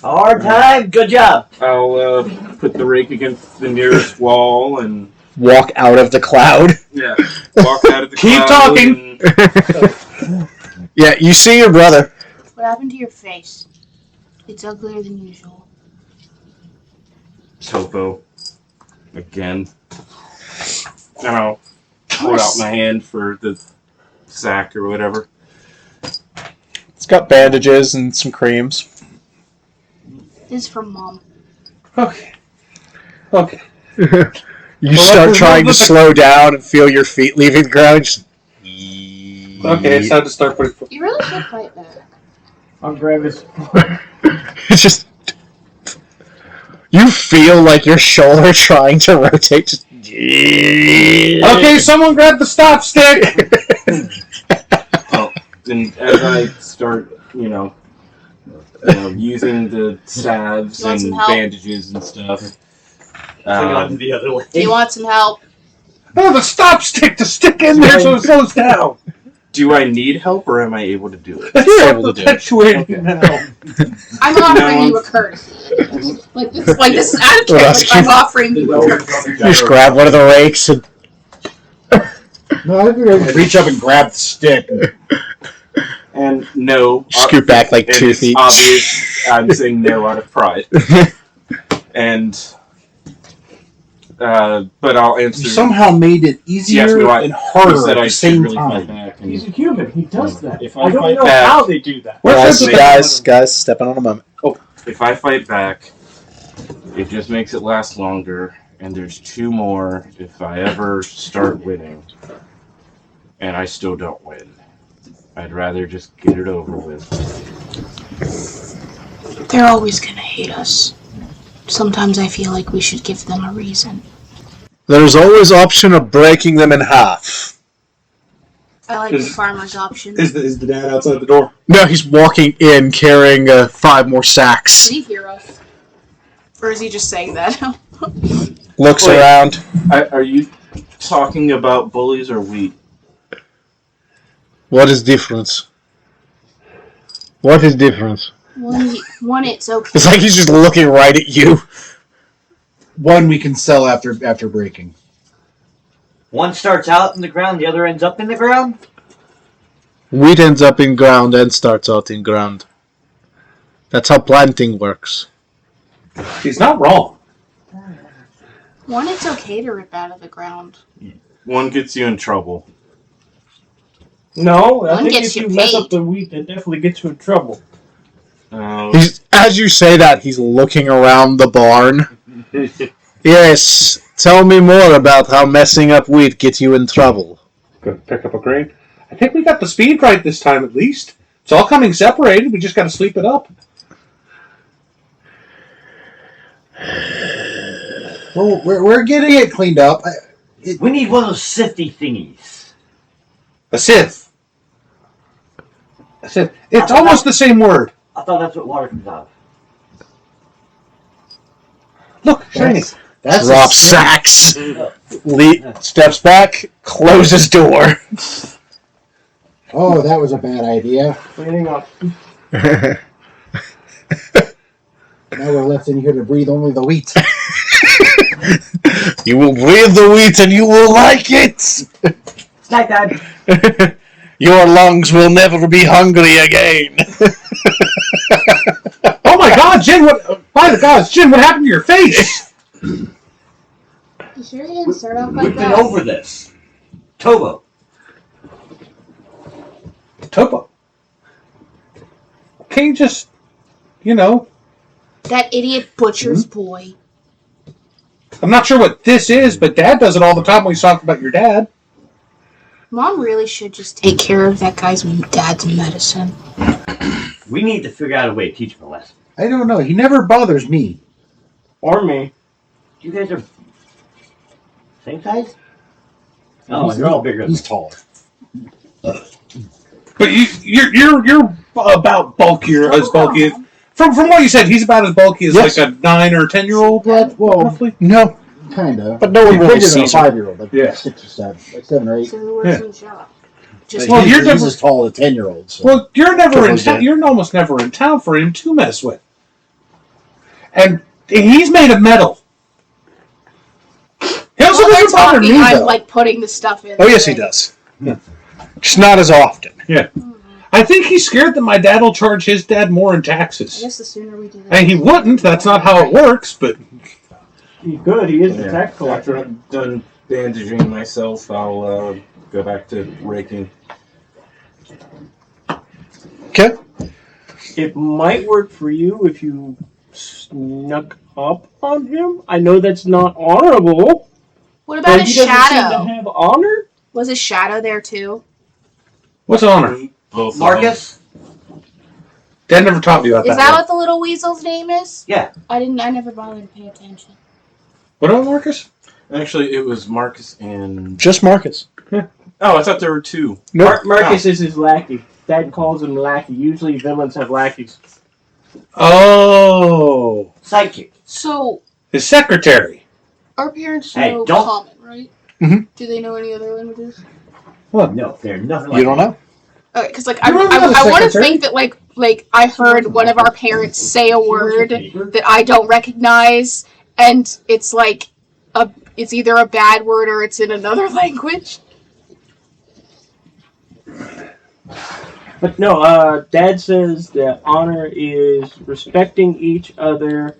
Hard time. Good job. I'll put the rake against the nearest wall and Walk out of the cloud. walk out of the Keep cloud talking. and- Yeah, you see your brother. What happened to your face? It's uglier than usual. Topo. Again. And I'll hold out my hand for the sack or whatever. It's got bandages and some creams. This is from Mom. Okay. You start trying to slow down and feel your feet leaving the ground. Just... Okay, it's time to start putting... You really should fight back. I'll grab his. It's just... You feel like your shoulder trying to rotate. Just... Okay, someone grab the stop stick! And as I start, using the salves You want some and help? bandages and stuff. The other way. Do you want some help? Oh, the stop stick to stick in there so it slows down! Do I need help or am I able to do it? That's able to do it. perpetuating now. I'm offering No. you a courtesy. Like this is out of What character. else? I'm offering you a courtesy. You just grab one of the rakes and... No, I figured I'd reach up and grab the stick. And no. Scoot back like 2 it's feet. obvious I'm saying no out of pride. And, but I'll answer. You somehow made it easier Yes, no, I- and harder you said at I the should same really fight time. back. And He's a human. He does that. If I I don't fight know back- how they do that. Guys, stepping on a moment. if I fight back, it just makes it last longer, and there's 2 more if I ever start winning, and I still don't win. I'd rather just get it over with. They're always gonna hate us. Sometimes I feel like we should give them a reason. There's always option of breaking them in half. I like the farmer's option. Is the dad outside the door? No, he's walking in carrying 5 more sacks. Did he hear us? Or is he just saying that? Looks Wait. around. Are you talking about bullies or wheat? What is difference? What is difference? One, it's okay. It's like he's just looking right at you. One we can sell after breaking. One starts out in the ground, the other ends up in the ground? Wheat ends up in ground and starts out in ground. That's how planting works. He's not wrong. One, it's okay to rip out of the ground. One gets you in trouble. No, I One think gets if you you mess paid. up the wheat, that definitely gets you in trouble. As you say that, he's looking around the barn. Yes, tell me more about how messing up wheat gets you in trouble. Gonna pick up a grain. I think we got the speed right this time at least. It's all coming separated. We just got to sleep it up. Well, we're getting it cleaned up. We need one of those sifty thingies. A sieve. A sieve. It's almost the same word. I thought that's what water comes out of. Look, shiny. That's Drop sacks. Steps back, closes door. Oh, that was a bad idea. Cleaning up. Now we're left in here to breathe only the wheat. You will breathe the wheat and you will like it. Snack time. Your lungs will never be hungry again. Oh my God, Jin! By the gods, Jin! What happened to your face? You sure you didn't start off like We've been that? over this. Tobo. Topo. Can you just, That idiot butcher's boy. I'm not sure what this is, but Dad does it all the time when he's talking about your dad. Mom really should just take care of that guy's dad's medicine. We need to figure out a way to teach him a lesson. I don't know. He never bothers me. Or me. You guys are same size? Oh, you're all bigger than He's me. taller. But you're about bulkier as bulky as, from what you said. He's about as bulky as Yes. like a 9 or 10-year-old, Well, roughly. no. Kind of. But no one really bigger than a sees her. 5-year-old, like Yeah. 6 or 7, like 7 or 8. So who works in the shop? Just Well, he's, you're he's never- as tall as a 10-year-old. So. Well, you're never in Triple town. J. You're almost never in town for him to mess with. And he's made of metal. He also while they're doesn't bother talking, me, I'm though. like putting the stuff in. Oh, yes, he does. Just not as often. Yeah. I think he's scared that my dad will charge his dad more in I taxes. guess the sooner we do that. And he wouldn't. That's not how it works, but... He's good. He is a tax After collector. I'm done bandaging myself, I'll go back to raking. Okay. It might work for you if you snuck up on him. I know that's not honorable. What about but his he doesn't seem shadow? to have honor. Was his shadow there too? What's honor? Both of Marcus? Dad never taught me about Is that. that what the little weasel's name is? Yeah. I never bothered to pay attention. What about Marcus? them. Actually, it was Marcus and... Just Marcus. Oh, I thought there were 2. Marcus is his lackey. Dad calls him lackey. Usually villains have lackeys. Oh. Psychic. So, His secretary. our parents Hey, know don't- common, right? Mhm. Do they know any other languages? No, they're nothing like You don't know? Okay, because like You don't know the I want to secretary? think that like I heard one of our parents say a word that I don't recognize, and it's like it's either a bad word or it's in another language. But no, Dad says that honor is respecting each other,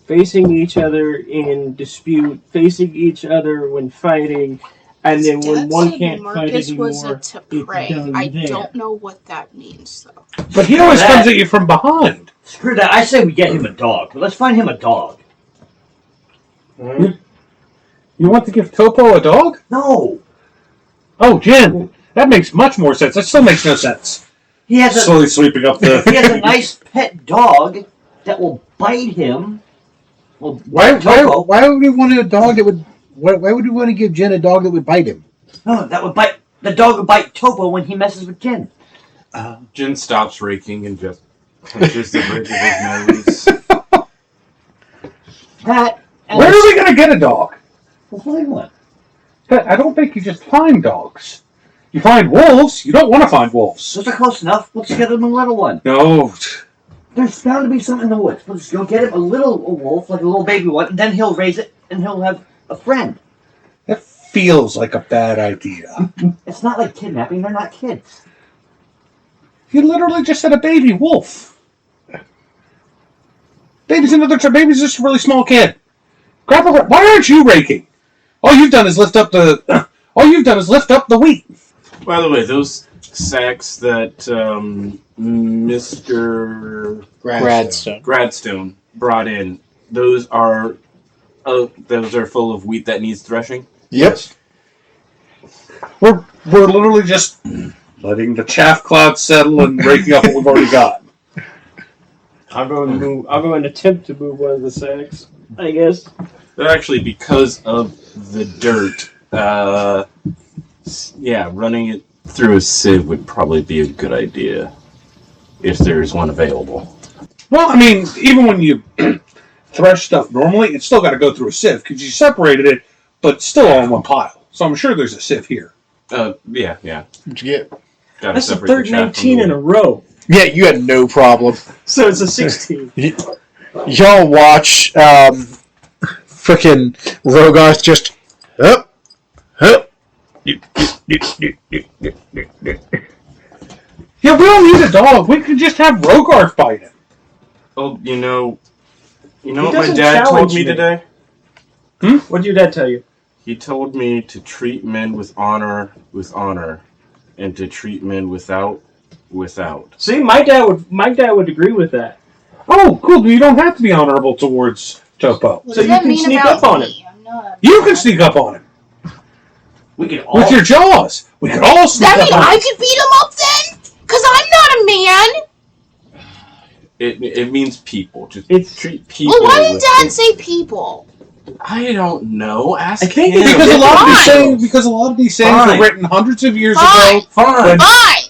facing each other in dispute, facing each other when fighting, and then when Dad one said can't fight Marcus anymore, was a to it's pray. done I there. don't know what that means though. But he always That- comes at you from behind. Screw that. I say we get him a dog. Let's find him a dog. You want to give Topo a dog? No. Oh, Jen. That makes much more sense. That still makes no sense. He has a Slowly sweeping up he the... has a nice pet dog that will bite him. Well, Why Topo. would we want a dog that would... Why would we want to give Jen a dog that would bite him? No, that would bite. The dog would bite Topo when he messes with Jen. Jin stops raking and just pinches the bridge of his nose. That. And Where are we going to get a dog? We'll find one. I don't think you just find dogs. You find wolves. You don't want to find wolves. Those are close enough. Let's get him a little one. No. There's bound to be some in the woods. Let's go get him a little wolf, like a little baby one, and then he'll raise it, and he'll have a friend. That feels like a bad idea. It's not like kidnapping. They're not kids. You literally just said a baby wolf. Baby's just a really small kid. Why aren't you raking? All you've done is lift up the wheat. By the way, those sacks that Mr. Gradstone brought in, those are full of wheat that needs threshing. Yep. We're literally just letting the chaff cloud settle and raking up what we've already got. I'll go and attempt to move one of the sacks, I guess. They're actually because of the dirt. Running it through a sieve would probably be a good idea if there's one available. Well, I mean, even when you thresh stuff normally, it's still got to go through a sieve because you separated it, but still all in one pile. So I'm sure there's a sieve here. Yeah. What'd you get? Gotta That's the separate third chaff from 19 the in a wheat. row. Yeah, you had no problem. So it's a 16. Y'all watch frickin' Rogarth just up. Yeah, we don't need a dog. We could just have Rogarth bite it. Oh, you know He what my doesn't dad told challenge me me. today? What did your dad tell you? He told me to treat men with honor, and to treat men without. See, my dad would agree with that. Oh, cool. You don't have to be honorable towards Topo. What So does you that can mean sneak about up on me? I'm not. You can sneak up on him We can all. with your jaws. We could all Does sneak that up mean on I him. could beat him up then? Because I'm not a man. It means people. Just It's- treat people. Well, why did with- Dad say people? I don't know. Ask I think him. it's Because a lot of these Fine. sayings, Fine. were written hundreds of years Fine. ago. Fine. Fine.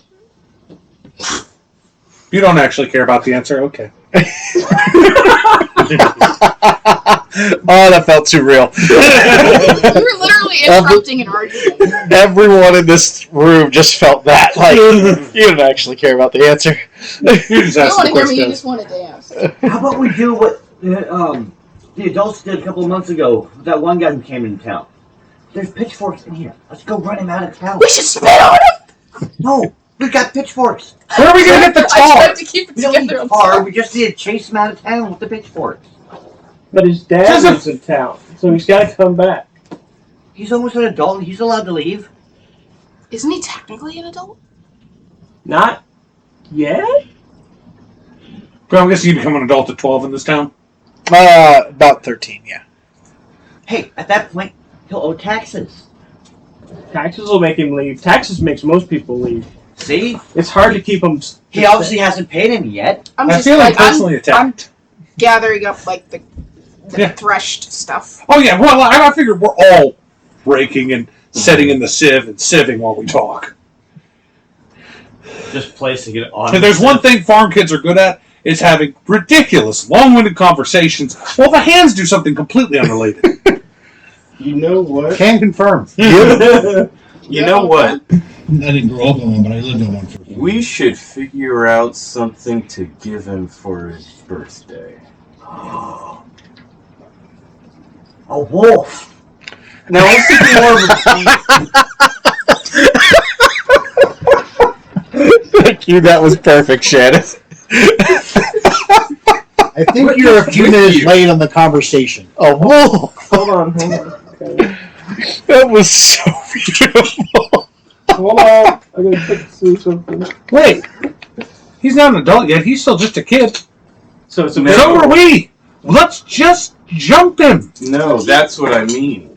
You don't actually care about the answer. Okay. Oh, that felt too real. We were literally interrupting an argument. Everyone in this room just felt that. Like, you didn't actually care about the answer. You just You don't asked want the to hear me, you question. just want to dance. How about we do what the adults did a couple of months ago? That one guy who came into town. There's pitchforks in here. Let's go run him out of town. We should spit on him! No, we got pitchforks. Where are we gonna get the I tar? tried to keep it We don't need together. I'm tar. sorry. We just need to chase him out of town with the pitchforks. But his dad Doesn't- lives in town, so he's got to come back. He's almost an adult. He's allowed to leave. Isn't he technically an adult? Not yet? Well, I'm guessing you become an adult at 12 in this town. About 13, yeah. Hey, at that point, he'll owe taxes. Taxes will make him leave. Taxes makes most people leave. See? It's hard to keep him. He obviously hasn't paid any yet. I'm I just feel like, personally I'm attacked. gathering up like the Yeah. threshed stuff. Oh yeah, well I figured we're all breaking and setting in the sieve and sieving while we talk. Just placing it on. If there's one thing farm kids are good at, is having ridiculous, long-winded conversations while the hands do something completely unrelated. You know what? Can confirm. You know what? I didn't grow up in one, but I lived in one for a few We years. should figure out something to give him for his birthday. A wolf. Now I'm thinking more of a Thank you, that was perfect, Shannon. I think you're a few minutes late on the conversation. A wolf! Hold on. Okay. That was so beautiful. Hold on. I gotta see something. Wait, he's not an adult yet. He's still just a kid. So it's a So are we. Let's just jump him. No, that's what I mean.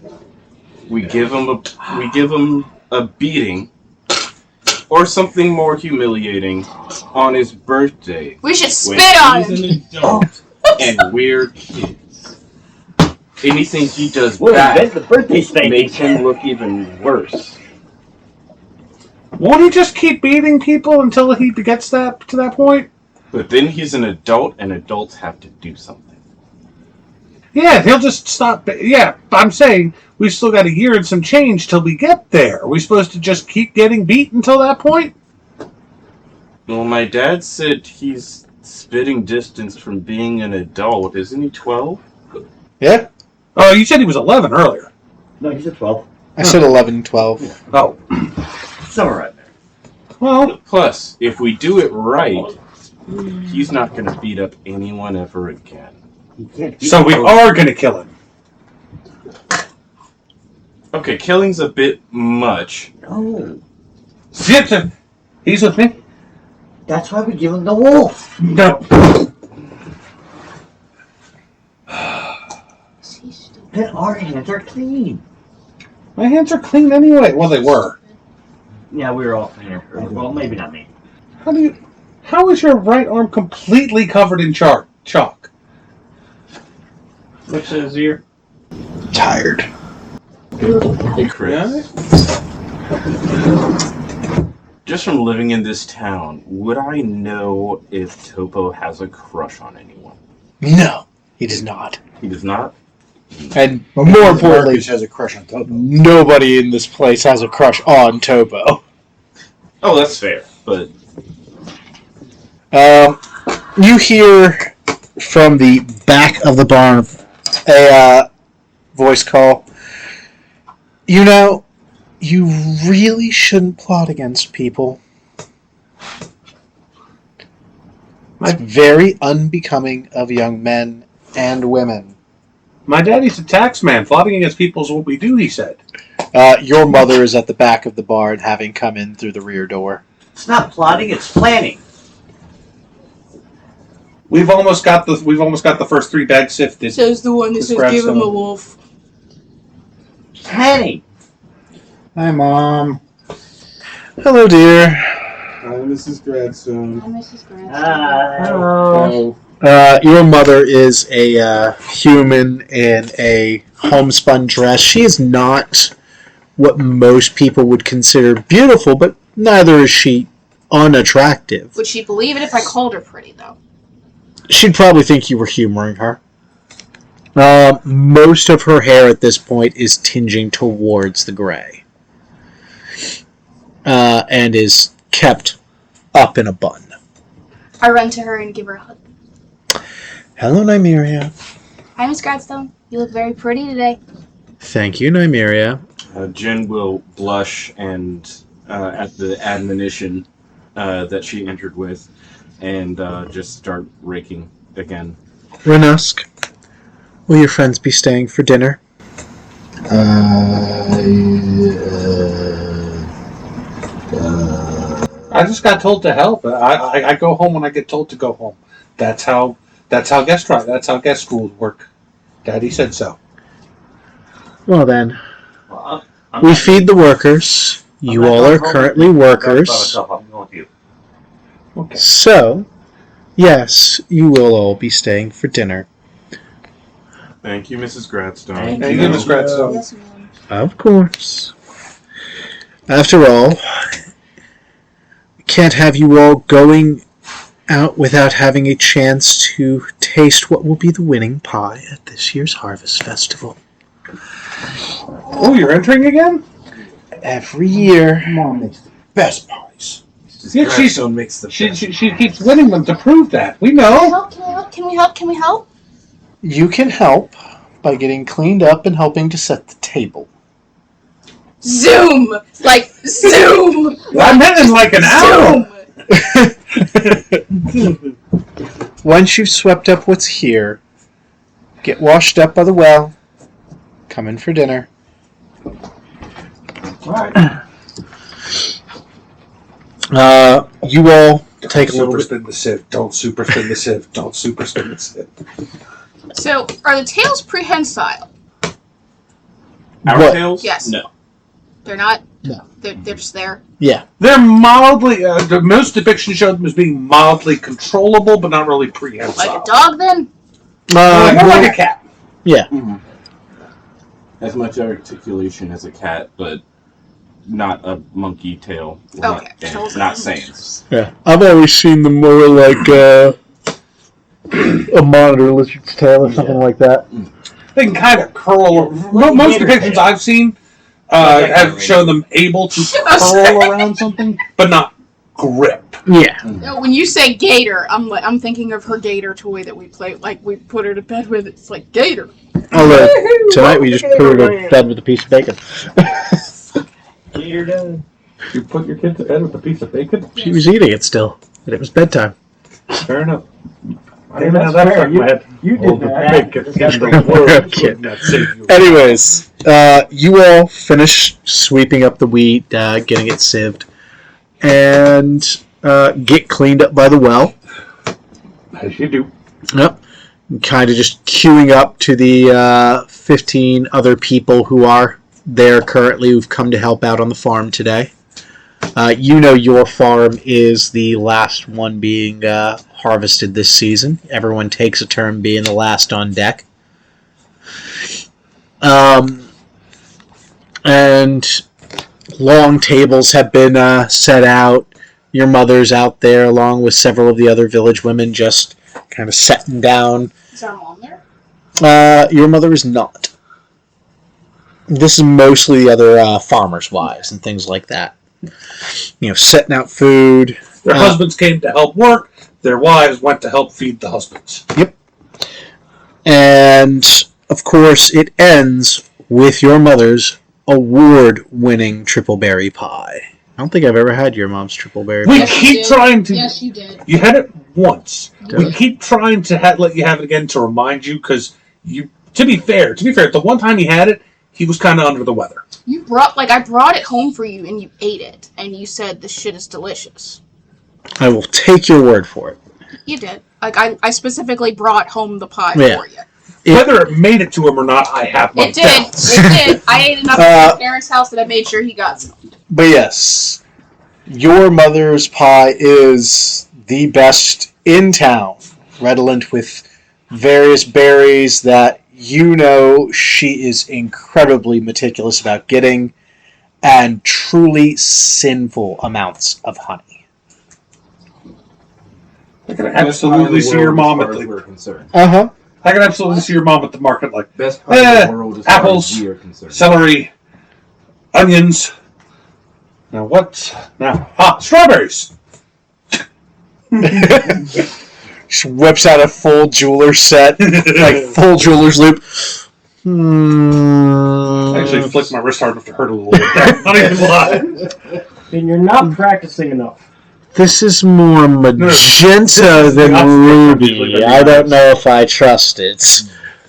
We give him a beating or something more humiliating on his birthday. We should When spit on he's him. an adult and we're kids. Anything he does We'll bad invent the birthday spanking. makes him look even worse. Won't he just keep beating people until he gets to that point? But then he's an adult and adults have to do something. Yeah, he'll just stop. Yeah, I'm saying we've still got a year and some change till we get there. Are we supposed to just keep getting beat until that point? Well, my dad said he's spitting distance from being an adult. Isn't he 12? Yeah? Oh, you said he was 11 earlier. No, he's a 12. I said 11, 12. Oh. Somewhere right there. Well, Plus, if we do it right, he's not going to beat up anyone ever again. He can't beat so we people. are going to kill him. Okay, killing's a bit much. No. Zip. He's with me. That's why we give him the wolf. No. Then our hands are clean. My hands are clean anyway. Well, they were. Yeah, we were all clean. Well, maybe not me. How is your right arm completely covered in chalk? What's his ear? Tired. Hey, Chris. Just from living in this town, would I know if Topo has a crush on anyone? No, he does not. He does not? And more importantly, Marcus has a crush on Topo. nobody in this place has a crush on Topo. Oh, that's fair, but You hear from the back of the barn a voice call. You know, you really shouldn't plot against people. It's very unbecoming of young men and women. My daddy's a tax man. Plotting against people is what we do, he said. Your mother is at the back of the barn, having come in through the rear door. It's not plotting, it's planning. We've almost got the first 3 bags sifted. Says the one that Just says grab give him some. a wolf. Planning. Hi, Mom. Hello, dear. Hi, Mrs. Gradstone. Mrs. Grant. Oh. Your mother is a human in a homespun dress. She is not what most people would consider beautiful, but neither is she unattractive. Would she believe it if I called her pretty, though? She'd probably think you were humoring her. Most of her hair at this point is tinging towards the gray. And is kept up in a bun. I run to her and give her a hug. Hello, Nymeria. Hi, Miss Gradstone. You look very pretty today. Thank you, Nymeria. Jen will blush and at the admonition that she entered with, and just start raking again. Renusk, will your friends be staying for dinner? I just got told to help. I go home when I get told to go home. That's how guest schools work. Daddy said so. Well then, Well, we feed the workers. You all are currently workers. I'm going with you. Okay. So, yes, you will all be staying for dinner. Thank you, Mrs. Gradstone. Thank you, Miss Gradstone. Yes, ma'am. Of course. After all, can't have you all going out without having a chance to taste what will be the winning pie at this year's Harvest Festival. Oh, you're entering again? Every year. Mom makes the best pies. Yeah, Gradstone makes the she keeps winning them to prove that. We know. Can we help? Can we help? You can help by getting cleaned up and helping to set the table. Zoom! Like, zoom! I meant in like an hour. Once you've swept up what's here, get washed up by the well, come in for dinner. Alright. You all take a little Super bit. spin the sieve. Don't super spin the sieve. Don't super spin the sieve. So, are the tails prehensile? Our What? tails? Yes. No. They're not? No. They're just there? Yeah. They're mildly. Most depictions show them as being mildly controllable, but not really prehensile. Like a dog, then? More like a cat. Yeah. Mm-hmm. As much articulation as a cat, but not a monkey tail. Okay. Not Saiyans. Yeah. I've always seen them more like a monitor lizard's tail or something like that. They can kind of curl. Most depictions I've seen have shown them able to curl around something, but not grip. Yeah. No, when you say gator, I'm thinking of her gator toy that we play. Like, we put her to bed with. It's like gator. Although tonight we just put her to bed with a piece of bacon. Gator done. You put your kid to bed with a piece of bacon? She was eating it still, and it was bedtime. Fair enough. I Hey, don't know that's how fair. that went. You did that. Bacon in the world could not save you. Anyways, you all finish sweeping up the wheat, getting it sieved, and get cleaned up by the well. As you do. Yep. Kind of just queuing up to the 15 other people who are there currently who've come to help out on the farm today. You know your farm is the last one being harvested this season. Everyone takes a turn being the last on deck. And long tables have been set out. Your mother's out there along with several of the other village women just kind of sitting down. Is our mom there? Your mother is not. This is mostly the other farmers' wives and things like that. You know, setting out food. Their husbands came to help work. Their wives went to help feed the husbands. Yep. And, of course, it ends with your mother's award-winning triple berry pie. I don't think I've ever had your mom's triple berry We pie. keep trying to. Yes, you did. You had it once. Did We I? keep trying to let you have it again to remind you, because you. To be fair, the one time he had it, he was kind of under the weather. I brought it home for you and you ate it. And you said this shit is delicious. I will take your word for it. You did. Like, I specifically brought home the pie Yeah. for you. Whether it made it to him or not, I have my It did. doubts. It did. I ate enough at my parents' house that I made sure he got some. But yes, your mother's pie is the best in town, redolent with various berries that you know she is incredibly meticulous about getting, and truly sinful amounts of honey. I can absolutely see your mom at the. we're concerned. Uh-huh. I can absolutely see your mom at the market like, Best part of the world as far apples, as we are concerned. celery, onions. Now what? Now, strawberries. She whips out a full jeweler set, like full jeweler's loop. I actually flicked my wrist hard enough to hurt a little bit. Not even lie. Then you're not practicing enough. This is more magenta than ruby. I don't know if I trust it.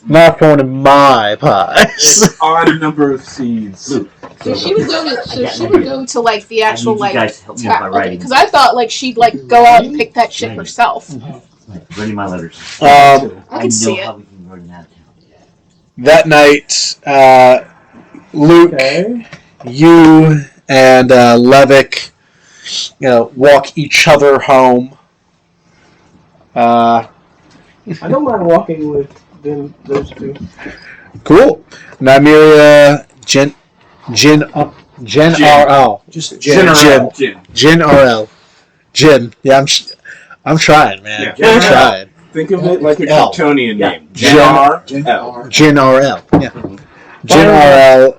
Not for one of my pies. Odd number of seeds. So she would go to. So she would go to like the actual I need you like. guys to help me with my writing. Because I thought like she'd like go out and pick that shit herself. Writing my letters. I I could see know it. how we can run that down. That night, Luke, you and Levick, walk each other home. I don't mind walking with them, those two. Cool. Nymeria, Jen RL. Just Jen RL. Jen. Yeah, I'm trying, man. Yeah. I'm trying. Think of it like a L. Kryptonian Yeah. name. Jen L. Jen RL. Yeah. Jen RL.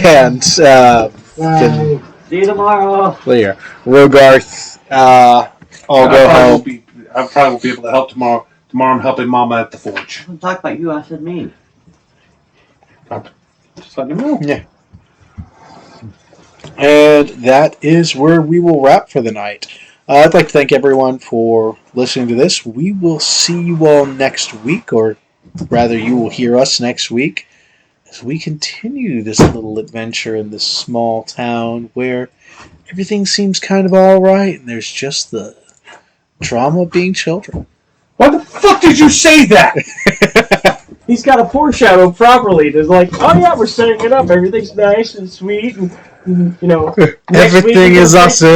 And Bye. See you tomorrow. Lear. Rogarth. I'll go home. I probably won't be able to help tomorrow. Tomorrow I'm helping Mama at the forge. I'm talking about you. I said me. Just letting you know. Yeah. And that is where we will wrap for the night. I'd like to thank everyone for listening to this. We will see you all next week, or rather, you will hear us next week as we continue this little adventure in this small town where everything seems kind of all right, and there's just the drama of being children. Why the fuck did you say that? He's got to foreshadow properly. There's like, oh yeah, we're setting it up. Everything's nice and sweet, and next week Everything is awesome.